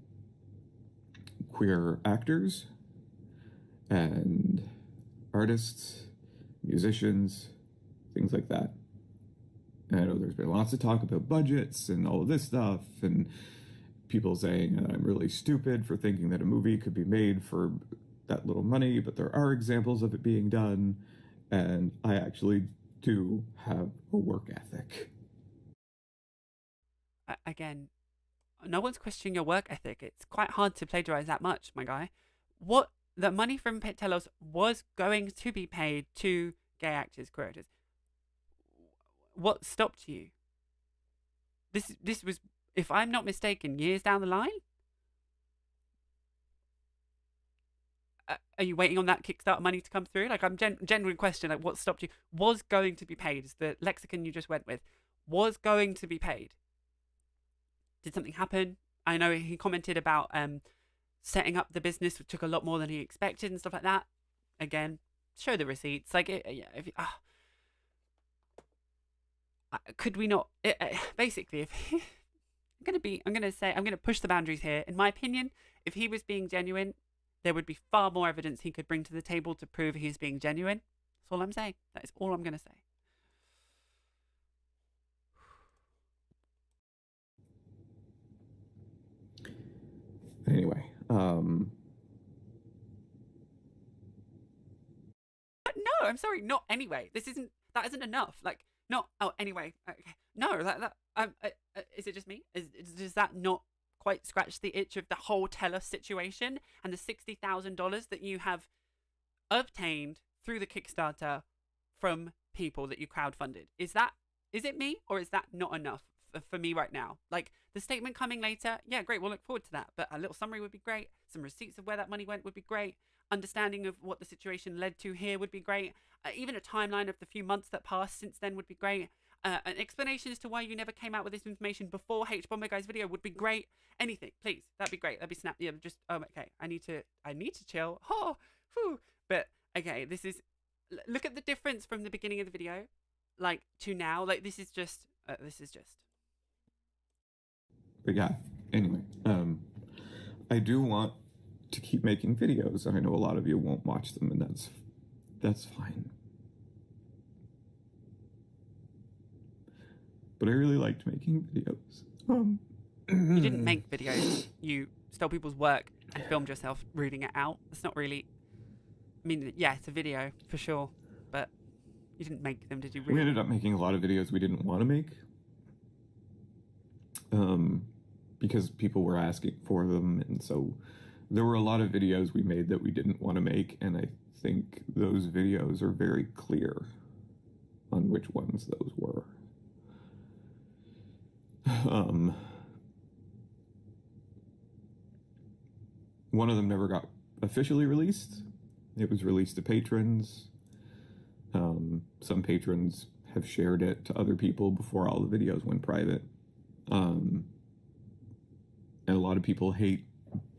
queer actors and artists, musicians, things like that. And I know there's been lots of talk about budgets and all of this stuff, and people saying I'm really stupid for thinking that a movie could be made for that little money, but there are examples of it being done, and I actually do have a work ethic. Again, no one's questioning your work ethic. It's quite hard to plagiarize that much, my guy. What the money from Telos was going to be paid to gay actors, queer actors. What stopped you? This was, if I'm not mistaken, years down the line. Are you waiting on that Kickstarter money to come through? Like, I'm genuine question. Like, what stopped you? Was going to be paid. Is the lexicon you just went with? Was going to be paid. Did something happen? I know he commented about setting up the business, which took a lot more than he expected and stuff like that. Again, show the receipts. Like, could we not? Basically, if I'm gonna push the boundaries here. In my opinion, if he was being genuine, there would be far more evidence he could bring to the table to prove he's being genuine. That's all I'm saying. That is all I'm gonna say. Anyway, No, I'm sorry. Not anyway. That isn't enough. Like, not. Oh, anyway. Okay. No, is it just me? Does that not quite scratch the itch of the whole Telos situation and the $60,000 that you have obtained through the Kickstarter from people that you crowdfunded? Is it me, or is that not enough for me right now? Like, the statement coming later, yeah, great, we'll look forward to that, but a little summary would be great. Some receipts of where that money went would be great. Understanding of what the situation led to here would be great. Even a timeline of the few months that passed since then would be great. An explanation as to why you never came out with this information before H Bomber Guy's video would be great. Anything, please. That'd be great. That'd be snap. Yeah, just okay. I need to chill. Oh, whew. But okay, look at the difference from the beginning of the video, like, to now. Like, this is just. But yeah, anyway, I do want to keep making videos, and I know a lot of you won't watch them, and that's fine. But I really liked making videos. You didn't make videos. You stole people's work and filmed yourself reading it out. It's not really. I mean, yeah, it's a video for sure, but you didn't make them, did you? Really? We ended up making a lot of videos we didn't want to make, because people were asking for them, and so there were a lot of videos we made that we didn't want to make, and I think those videos are very clear on which ones those were. One of them never got officially released. It was released to patrons. Some patrons have shared it to other people before all the videos went private. And a lot of people hate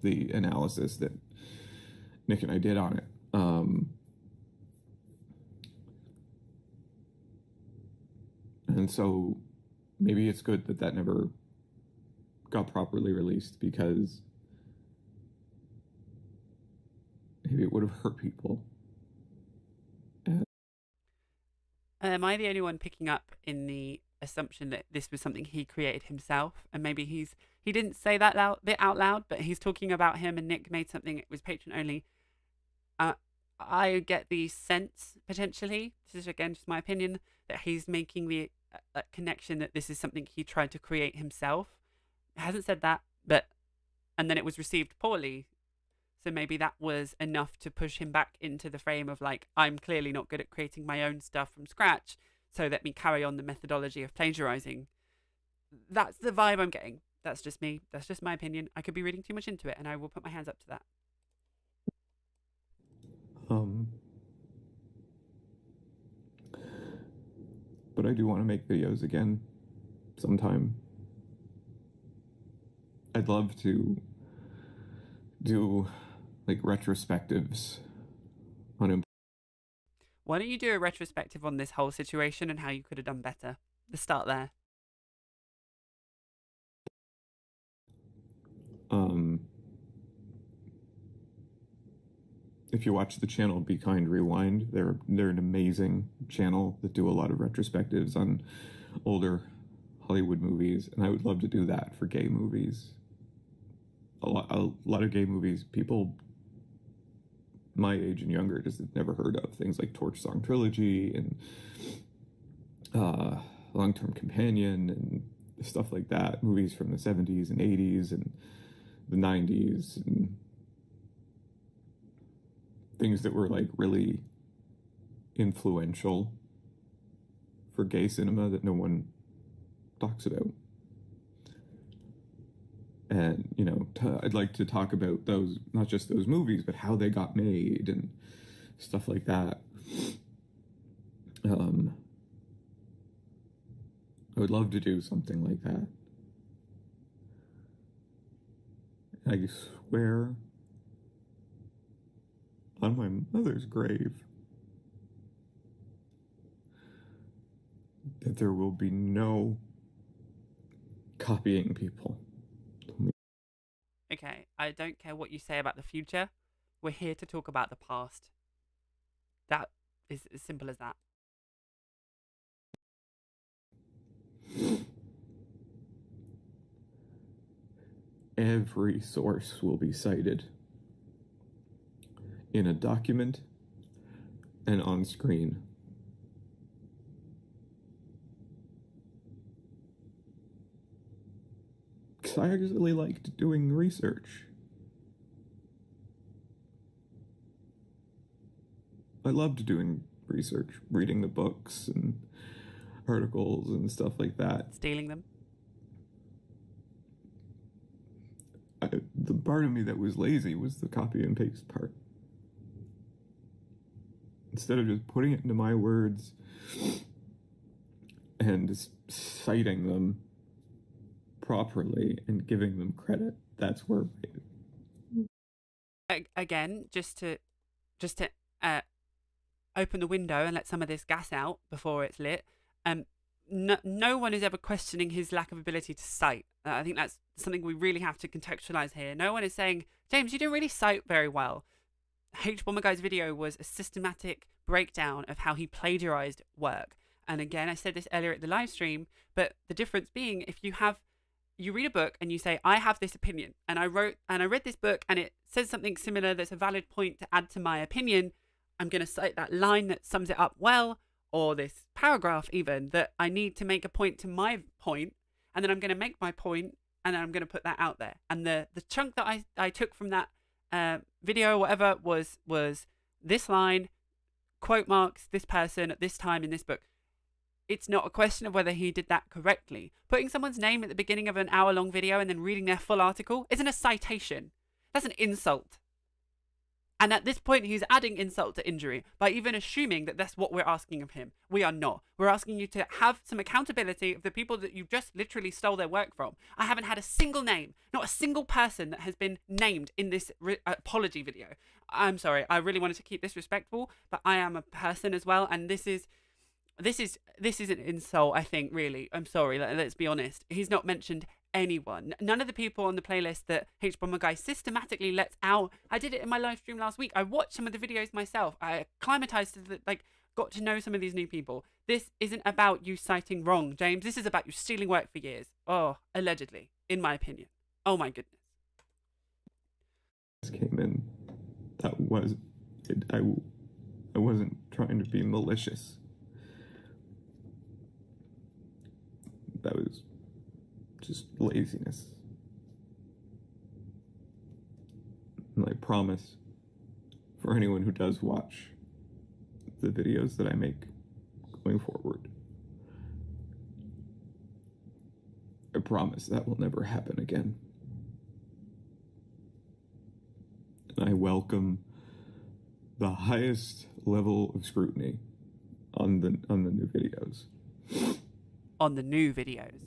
the analysis that Nick and I did on it. And so maybe it's good that never got properly released, because maybe it would have hurt people. Am I the only one picking up in the assumption that this was something he created himself, and maybe he didn't say that out loud, but he's talking about him and Nick made something, it was patron only. I get the sense, potentially, this is again just my opinion, that he's making the connection that this is something he tried to create himself. He hasn't said that, and then it was received poorly. So maybe that was enough to push him back into the frame of, like, I'm clearly not good at creating my own stuff from scratch, so let me carry on the methodology of plagiarizing. That's the vibe I'm getting. That's just me. That's just my opinion. I could be reading too much into it, and I will put my hands up to that. But I do want to make videos again sometime. I'd love to do like retrospectives on. Why don't you do a retrospective on this whole situation and how you could have done better? Let's start there. If you watch the channel Be Kind Rewind, they're an amazing channel that do a lot of retrospectives on older Hollywood movies, and I would love to do that for gay movies. A lot of gay movies, people my age and younger just had never heard of. Things like Torch Song Trilogy and Long Term Companion and stuff like that. Movies from the 70s and 80s and the 90s and things that were like really influential for gay cinema that no one talks about. And, you know, I'd like to talk about those, not just those movies, but how they got made and stuff like that. I would love to do something like that. I swear on my mother's grave that there will be no copying people. Okay, I don't care what you say about the future. We're here to talk about the past. That is as simple as that. Every source will be cited in a document and on screen. Because I actually liked doing research. I loved doing research, reading the books and articles and stuff like that. Stealing them. The part of me that was lazy was the copy and paste part. Instead of just putting it into my words and citing them properly and giving them credit, that's where Again, just to open the window and let some of this gas out before it's lit. No one is ever questioning his lack of ability to cite. I think that's something we really have to contextualize here. No one is saying, James, you didn't really cite very well. H. Bomber Guy's video was a systematic breakdown of how he plagiarized work. And again, I said this earlier at the live stream, but the difference being, if you read a book and you say, I have this opinion, and I read this book and it says something similar that's a valid point to add to my opinion, I'm going to cite that line that sums it up well, or this paragraph even, that I need to make a point to my point, and then I'm going to make my point, and then I'm going to put that out there. And the chunk that I took from that video or whatever was this line, quote marks this person at this time in this book. It's not a question of whether he did that correctly. Putting someone's name at the beginning of an hour-long video and then reading their full article isn't a citation. That's an insult. And at this point, he's adding insult to injury by even assuming that that's what we're asking of him. We are not. We're asking you to have some accountability of the people that you just literally stole their work from. I haven't had a single name, not a single person that has been named in this apology video. I'm sorry. I really wanted to keep this respectful, but I am a person as well. And this is an insult, I think, really. I'm sorry. Let's be honest. He's not mentioned anyone. None of the people on the playlist that H. Bomber Guy systematically lets out. I did it in my live stream last week. I watched some of the videos myself. I acclimatized to got to know some of these new people. This isn't about you citing wrong, James. This is about you stealing work for years. Oh, allegedly, in my opinion. Oh my goodness. This came in. That was it. I wasn't trying to be malicious. That was just laziness. And I promise, for anyone who does watch the videos that I make going forward, I promise that will never happen again. And I welcome the highest level of scrutiny on the new videos. On the new videos.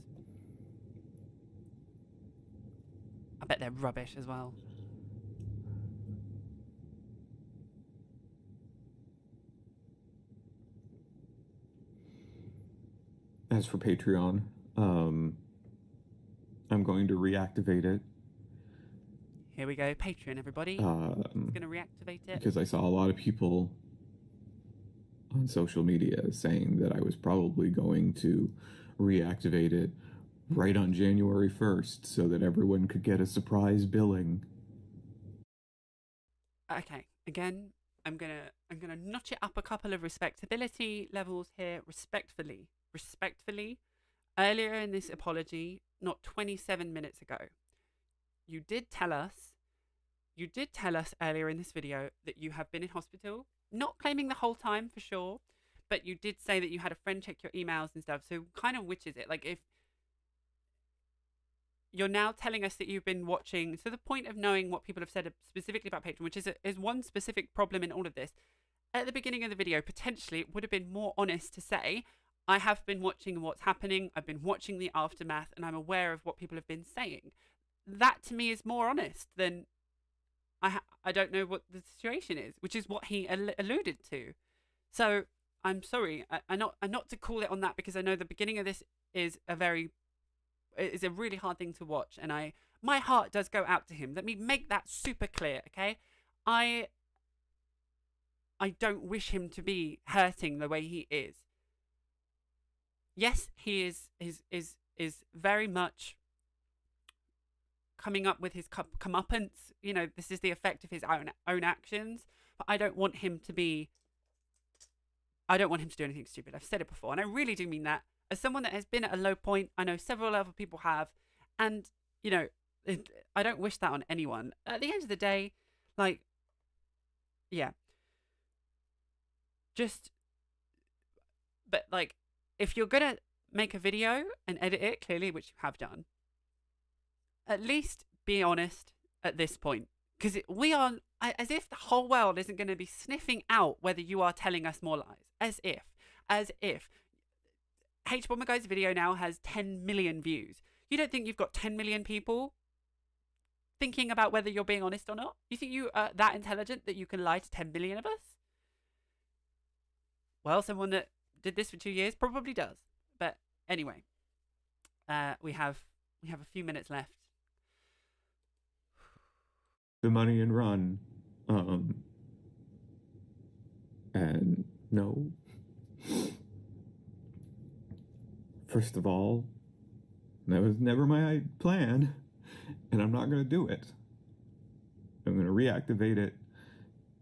I bet they're rubbish as well. As for Patreon, I'm going to reactivate it. Here we go, Patreon, everybody. I'm going to reactivate it. Because I saw a lot of people on social media saying that I was probably going to reactivate it right on January 1st so that everyone could get a surprise billing. Okay, again, I'm gonna notch it up a couple of respectability levels here. Respectfully. Earlier in this apology, not 27 minutes ago, you did tell us earlier in this video that you have been in hospital, not claiming the whole time for sure, but you did say that you had a friend check your emails and stuff. So kind of which is it? Like, if you're now telling us that you've been watching, so the point of knowing what people have said specifically about Patreon, which is one specific problem in all of this, at the beginning of the video, potentially it would have been more honest to say, I have been watching what's happening, I've been watching the aftermath, and I'm aware of what people have been saying. That to me is more honest than I don't know what the situation is, which is what he alluded to. So I'm sorry, I'm not to call it on that, because I know the beginning of this is a really hard thing to watch, and my heart does go out to him. Let me make that super clear, okay? I don't wish him to be hurting the way he is. Yes, he is very much coming up with his comeuppance. You know, this is the effect of his own actions. But I don't want him to do anything stupid. I've said it before, and I really do mean that. As someone that has been at a low point, I know several other people have, and you know, I don't wish that on anyone. At the end of the day, like, yeah, but like, if you're gonna make a video and edit it clearly, which you have done, at least be honest at this point, because we are, as if the whole world isn't going to be sniffing out whether you are telling us more lies. As if H Bomber Guy's video now has 10 million views. You don't think you've got 10 million people thinking about whether you're being honest or not? You think you are that intelligent that you can lie to 10 million of us? Well, someone that did this for 2 years probably does. But anyway, we have a few minutes left. The money and run. And no. First of all, that was never my plan, and I'm not going to do it. I'm going to reactivate it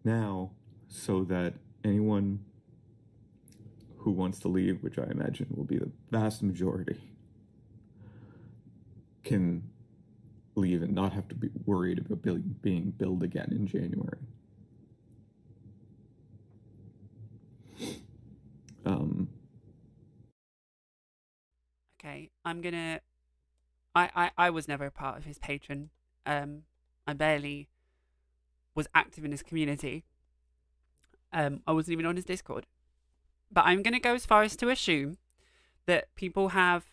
now so that anyone who wants to leave, which I imagine will be the vast majority, can leave and not have to be worried about being billed again in January. Okay, I was never a part of his Patreon. I barely was active in his community. I wasn't even on his Discord. But I'm gonna go as far as to assume that people have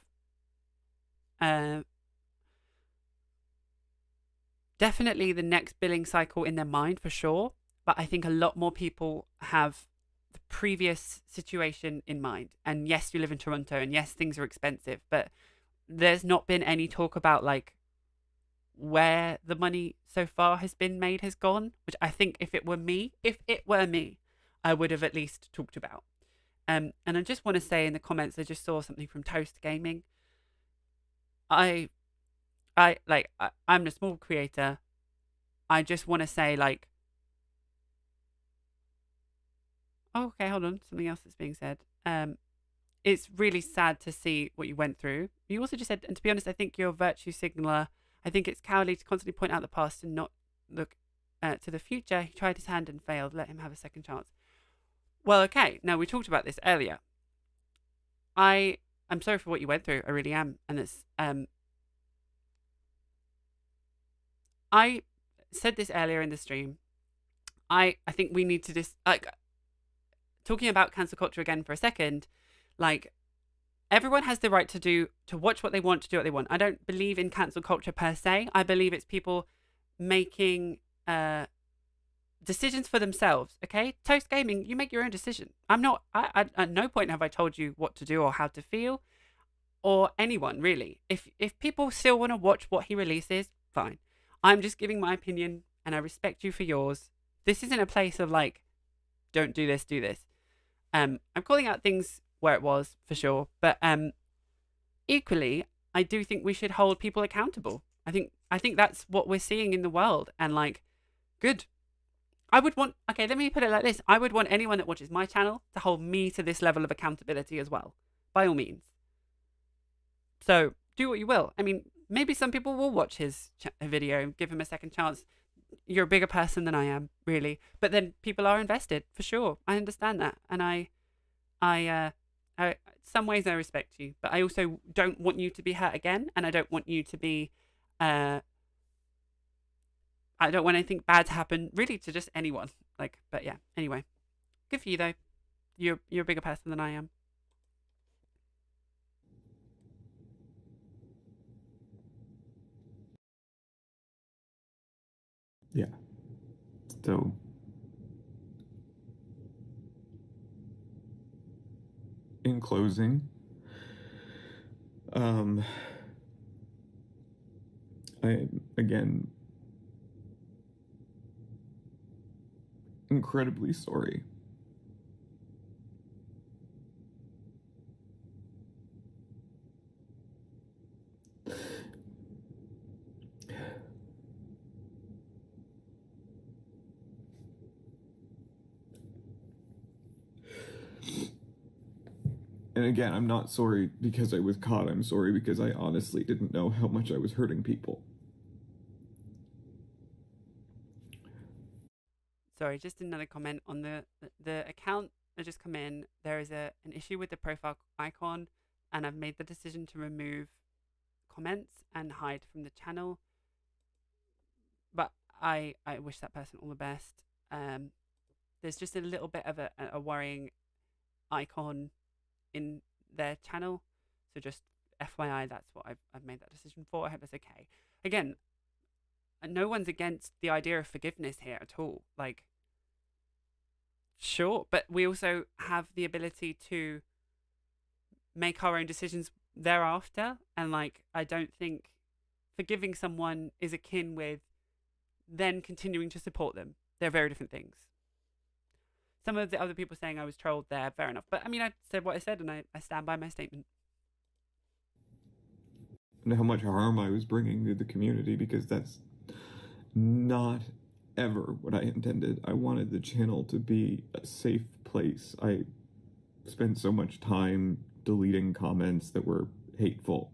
definitely the next billing cycle in their mind for sure. But I think a lot more people have the previous situation in mind. And yes, you live in Toronto, and yes, things are expensive, but there's not been any talk about like where the money so far has been made has gone, which I think if it were me, I would have at least talked about. And I just want to say in the comments, I just saw something from Toast Gaming. I'm a small creator. I just want to say, like, oh, okay, hold on. Something else that's being said. It's really sad to see what you went through. You also just said, and to be honest, I think you're a virtue signaler. I think it's cowardly to constantly point out the past and not look to the future. He tried his hand and failed. Let him have a second chance. Well, okay. Now, we talked about this earlier. I'm sorry for what you went through. I really am. And it's I said this earlier in the stream. I think we need to just talking about cancel culture again for a second. Like, everyone has the right to watch what they want, to do what they want. I don't believe in cancel culture per se. I believe it's people making decisions for themselves. Okay, Toast Gaming, you make your own decision. I'm not. I at no point have I told you what to do or how to feel, or anyone really. If people still want to watch what he releases, fine. I'm just giving my opinion, and I respect you for yours. This isn't a place of like, don't do this, do this. I'm calling out things where it was for sure, but equally, I do think we should hold people accountable. I think that's what we're seeing in the world, and like, good. I would want, okay, let me put it like this. I would want anyone that watches my channel to hold me to this level of accountability as well, by all means. So do what you will. I mean, maybe some people will watch his video and give him a second chance. You're a bigger person than I am, really. But then people are invested, for sure. I understand that. And some ways I respect you, but I also don't want you to be hurt again. And I don't want you to be, I don't want anything bad to happen really to just anyone. Like, but yeah, anyway, good for you though. You're a bigger person than I am. Yeah. So in closing, I am again incredibly sorry. And again, I'm not sorry because I was caught. I'm sorry because I honestly didn't know how much I was hurting people. Sorry, just another comment on the account that just come in. There is an issue with the profile icon, and I've made the decision to remove comments and hide from the channel. But I wish that person all the best. There's just a little bit of a worrying icon in their channel, so just FYI, that's what I've made that decision for. I hope that's okay. Again, no one's against the idea of forgiveness here at all. Like, sure, but we also have the ability to make our own decisions thereafter. And like, I don't think forgiving someone is akin with then continuing to support them. They're very different things. Some of the other people saying I was trolled there, fair enough. But I mean, I said what I said, and I stand by my statement. And how much harm I was bringing to the community, because that's not ever what I intended. I wanted the channel to be a safe place. I spent so much time deleting comments that were hateful.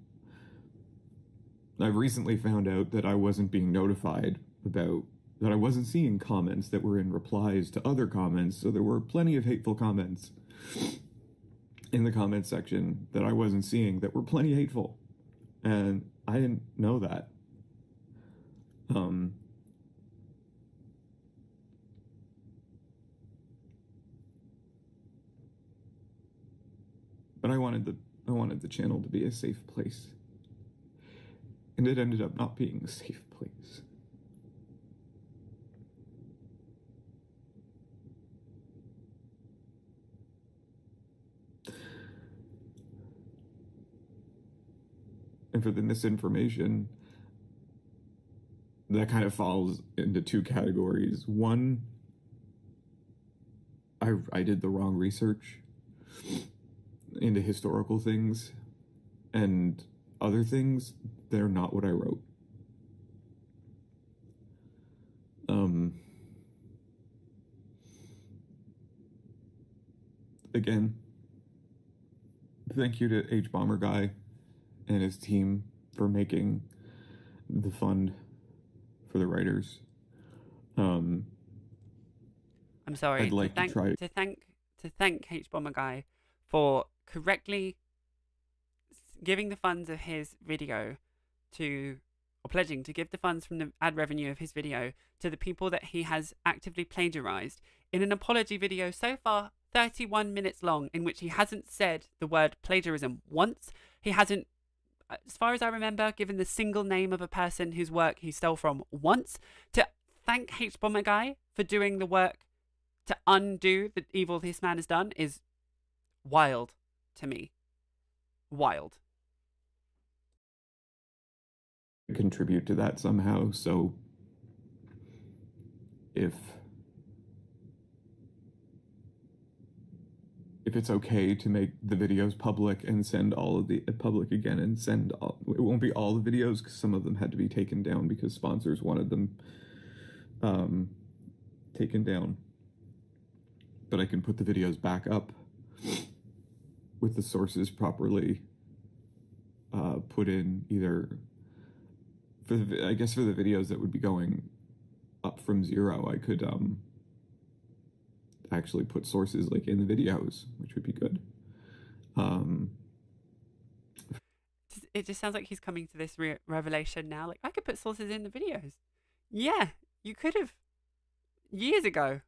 I've recently found out that I wasn't being notified about that. I wasn't seeing comments that were in replies to other comments, so there were plenty of hateful comments in the comments section that I wasn't seeing that were plenty hateful, and I didn't know that. But I wanted the channel to be a safe place, and it ended up not being a safe place. And for the misinformation, that kind of falls into two categories. One, I did the wrong research into historical things, and other things, they're not what I wrote. Again, thank you to H Bomber Guy and his team for making the fund for the writers. I'm sorry. I'd like to thank H Bomber Guy for correctly giving the funds of his video to, or pledging to give the funds from the ad revenue of his video to the people that he has actively plagiarized in an apology video so far 31 minutes long, in which he hasn't said the word plagiarism once. He hasn't, as far as I remember, given the single name of a person whose work he stole from once. To thank H Bomber Guy for doing the work to undo the evil this man has done is wild to me. Wild. Contribute to that somehow. So if it's okay to make the videos public and send all of the public again, and send all, it won't be all the videos because some of them had to be taken down because sponsors wanted them taken down, but I can put the videos back up with the sources properly put in, either for I guess for the videos that would be going up from 0, I could actually put sources like in the videos, which would be good. It just sounds like he's coming to this revelation now. Like, I could put sources in the videos. Yeah, you could have years ago.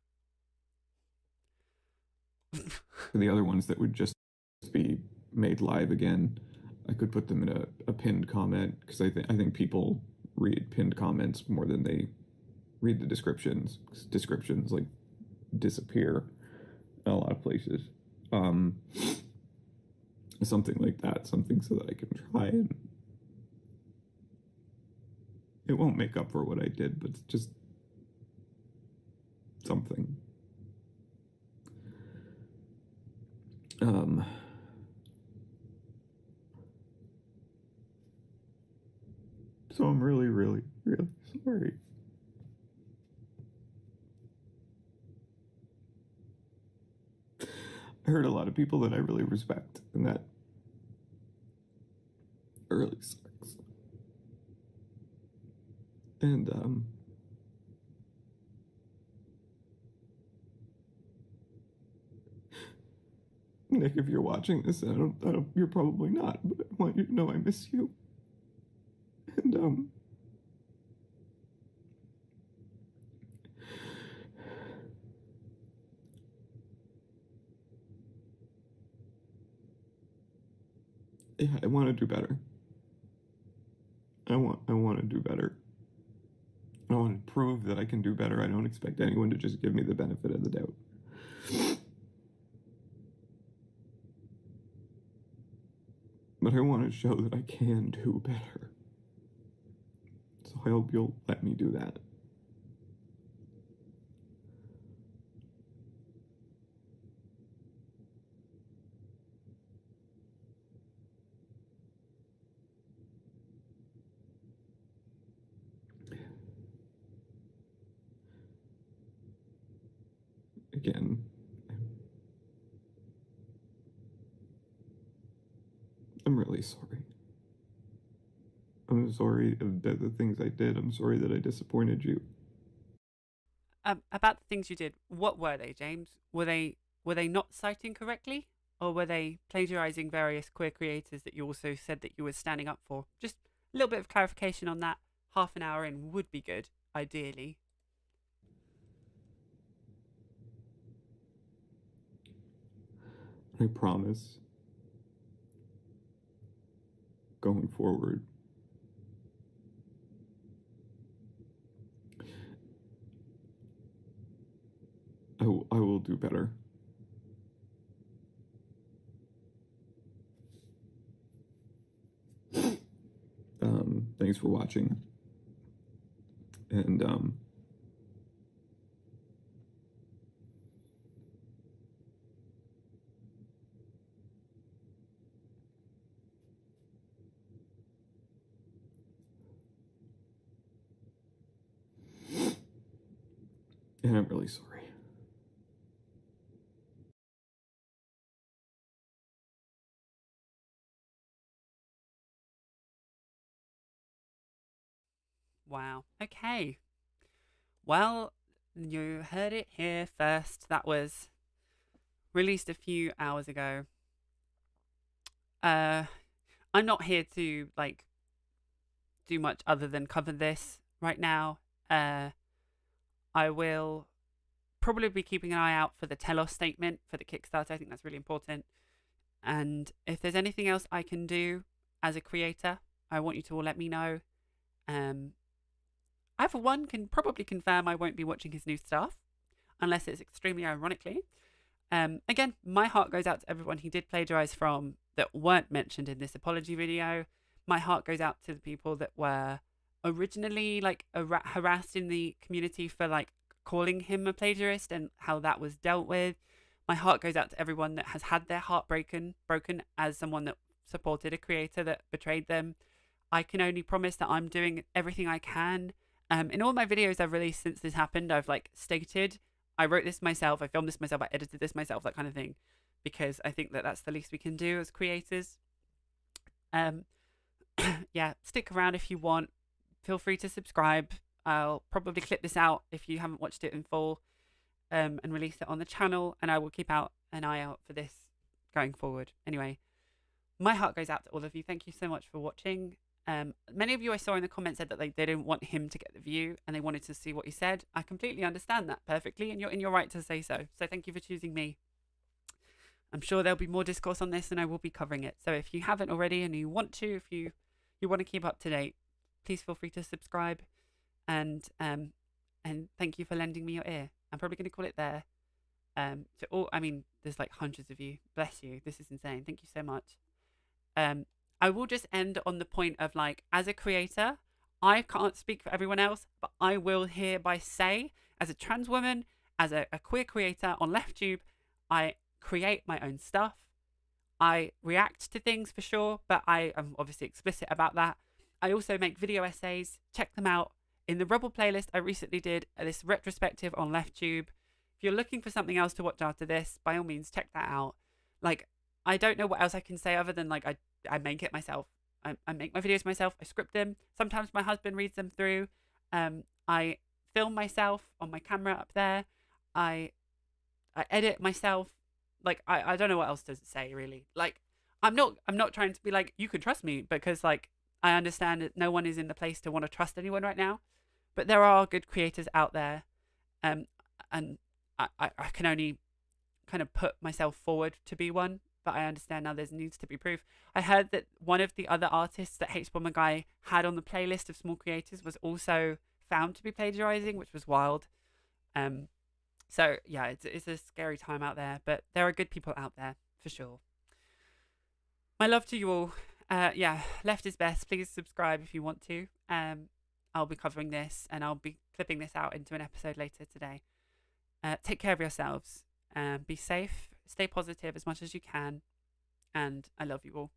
For the other ones that would just be made live again, I could put them in a pinned comment, because I think people read pinned comments more than they read the descriptions. Descriptions like disappear in a lot of places. Something like that, something so that I can try and it won't make up for what I did, but it's just something. So I'm really, really, really sorry. I hurt a lot of people that I really respect, and that really sucks. And Nick, if you're watching this, I don't, you're probably not, but I want you to know I miss you. And yeah, I want to do better. I want to do better. I want to prove that I can do better. I don't expect anyone to just give me the benefit of the doubt. But I want to show that I can do better. So I hope you'll let me do that. Again, I'm really sorry. I'm sorry about the things I did. I'm sorry that I disappointed you. About the things you did, what were they, James? Were they not citing correctly, or were they plagiarizing various queer creators that you also said that you were standing up for? Just a little bit of clarification on that. Half an hour in would be good, ideally. I promise, going forward, I will do better. Thanks for watching. And I'm really sorry. Wow. Okay. Well, you heard it here first. That was released a few hours ago. I'm not here to like do much other than cover this right now. I will probably be keeping an eye out for the Telos statement for the Kickstarter. I think that's really important. And if there's anything else I can do as a creator, I want you to all let me know. I, for one, can probably confirm I won't be watching his new stuff unless it's extremely ironically. Again, my heart goes out to everyone he did plagiarize from that weren't mentioned in this apology video. My heart goes out to the people that were originally like harassed in the community for like calling him a plagiarist and how that was dealt with. My heart goes out to everyone that has had their heart broken as someone that supported a creator that betrayed them. I can only promise that I'm doing everything I can In all my videos I've released since this happened, I've like stated I wrote this myself, I filmed this myself, I edited this myself, that kind of thing, because I think that that's the least we can do as creators. Um, yeah, stick around if you want. Feel free to subscribe. I'll probably clip this out if you haven't watched it in full, and release it on the channel, and I will keep out an eye out for this going forward. Anyway, my heart goes out to all of you. Thank you so much for watching. Many of you I saw in the comments said that they didn't want him to get the view and they wanted to see what he said. I completely understand that perfectly, and you're in your right to say so. So thank you for choosing me. I'm sure there'll be more discourse on this and I will be covering it. So if you haven't already and you want to, if you want to keep up to date, please feel free to subscribe, and thank you for lending me your ear. I'm probably going to call it there. To all, I mean, there's like hundreds of you. Bless you. This is insane. Thank you so much. I will just end on the point of like, as a creator, I can't speak for everyone else, but I will hereby say, as a trans woman, as a queer creator on LeftTube, I create my own stuff. I react to things for sure, but I am obviously explicit about that. I also make video essays. Check them out in the Rebel playlist. I recently did this retrospective on LeftTube. If you're looking for something else to watch after this, by all means, check that out. Like, I don't know what else I can say other than like I make it myself. I make my videos myself. I script them. Sometimes my husband reads them through. I film myself on my camera up there. I edit myself. Like, I don't know what else to say really. Like, I'm not trying to be like, you can trust me, because like I understand that no one is in the place to want to trust anyone right now. But there are good creators out there. And I can only kind of put myself forward to be one, but I understand now there needs to be proof. I heard that one of the other artists that H-Bomber Guy had on the playlist of small creators was also found to be plagiarizing, which was wild. So yeah, it's a scary time out there, but there are good people out there for sure. My love to you all. Yeah, left is best. Please subscribe if you want to. I'll be covering this and I'll be clipping this out into an episode later today. Take care of yourselves. Be safe. Stay positive as much as you can. And I love you all.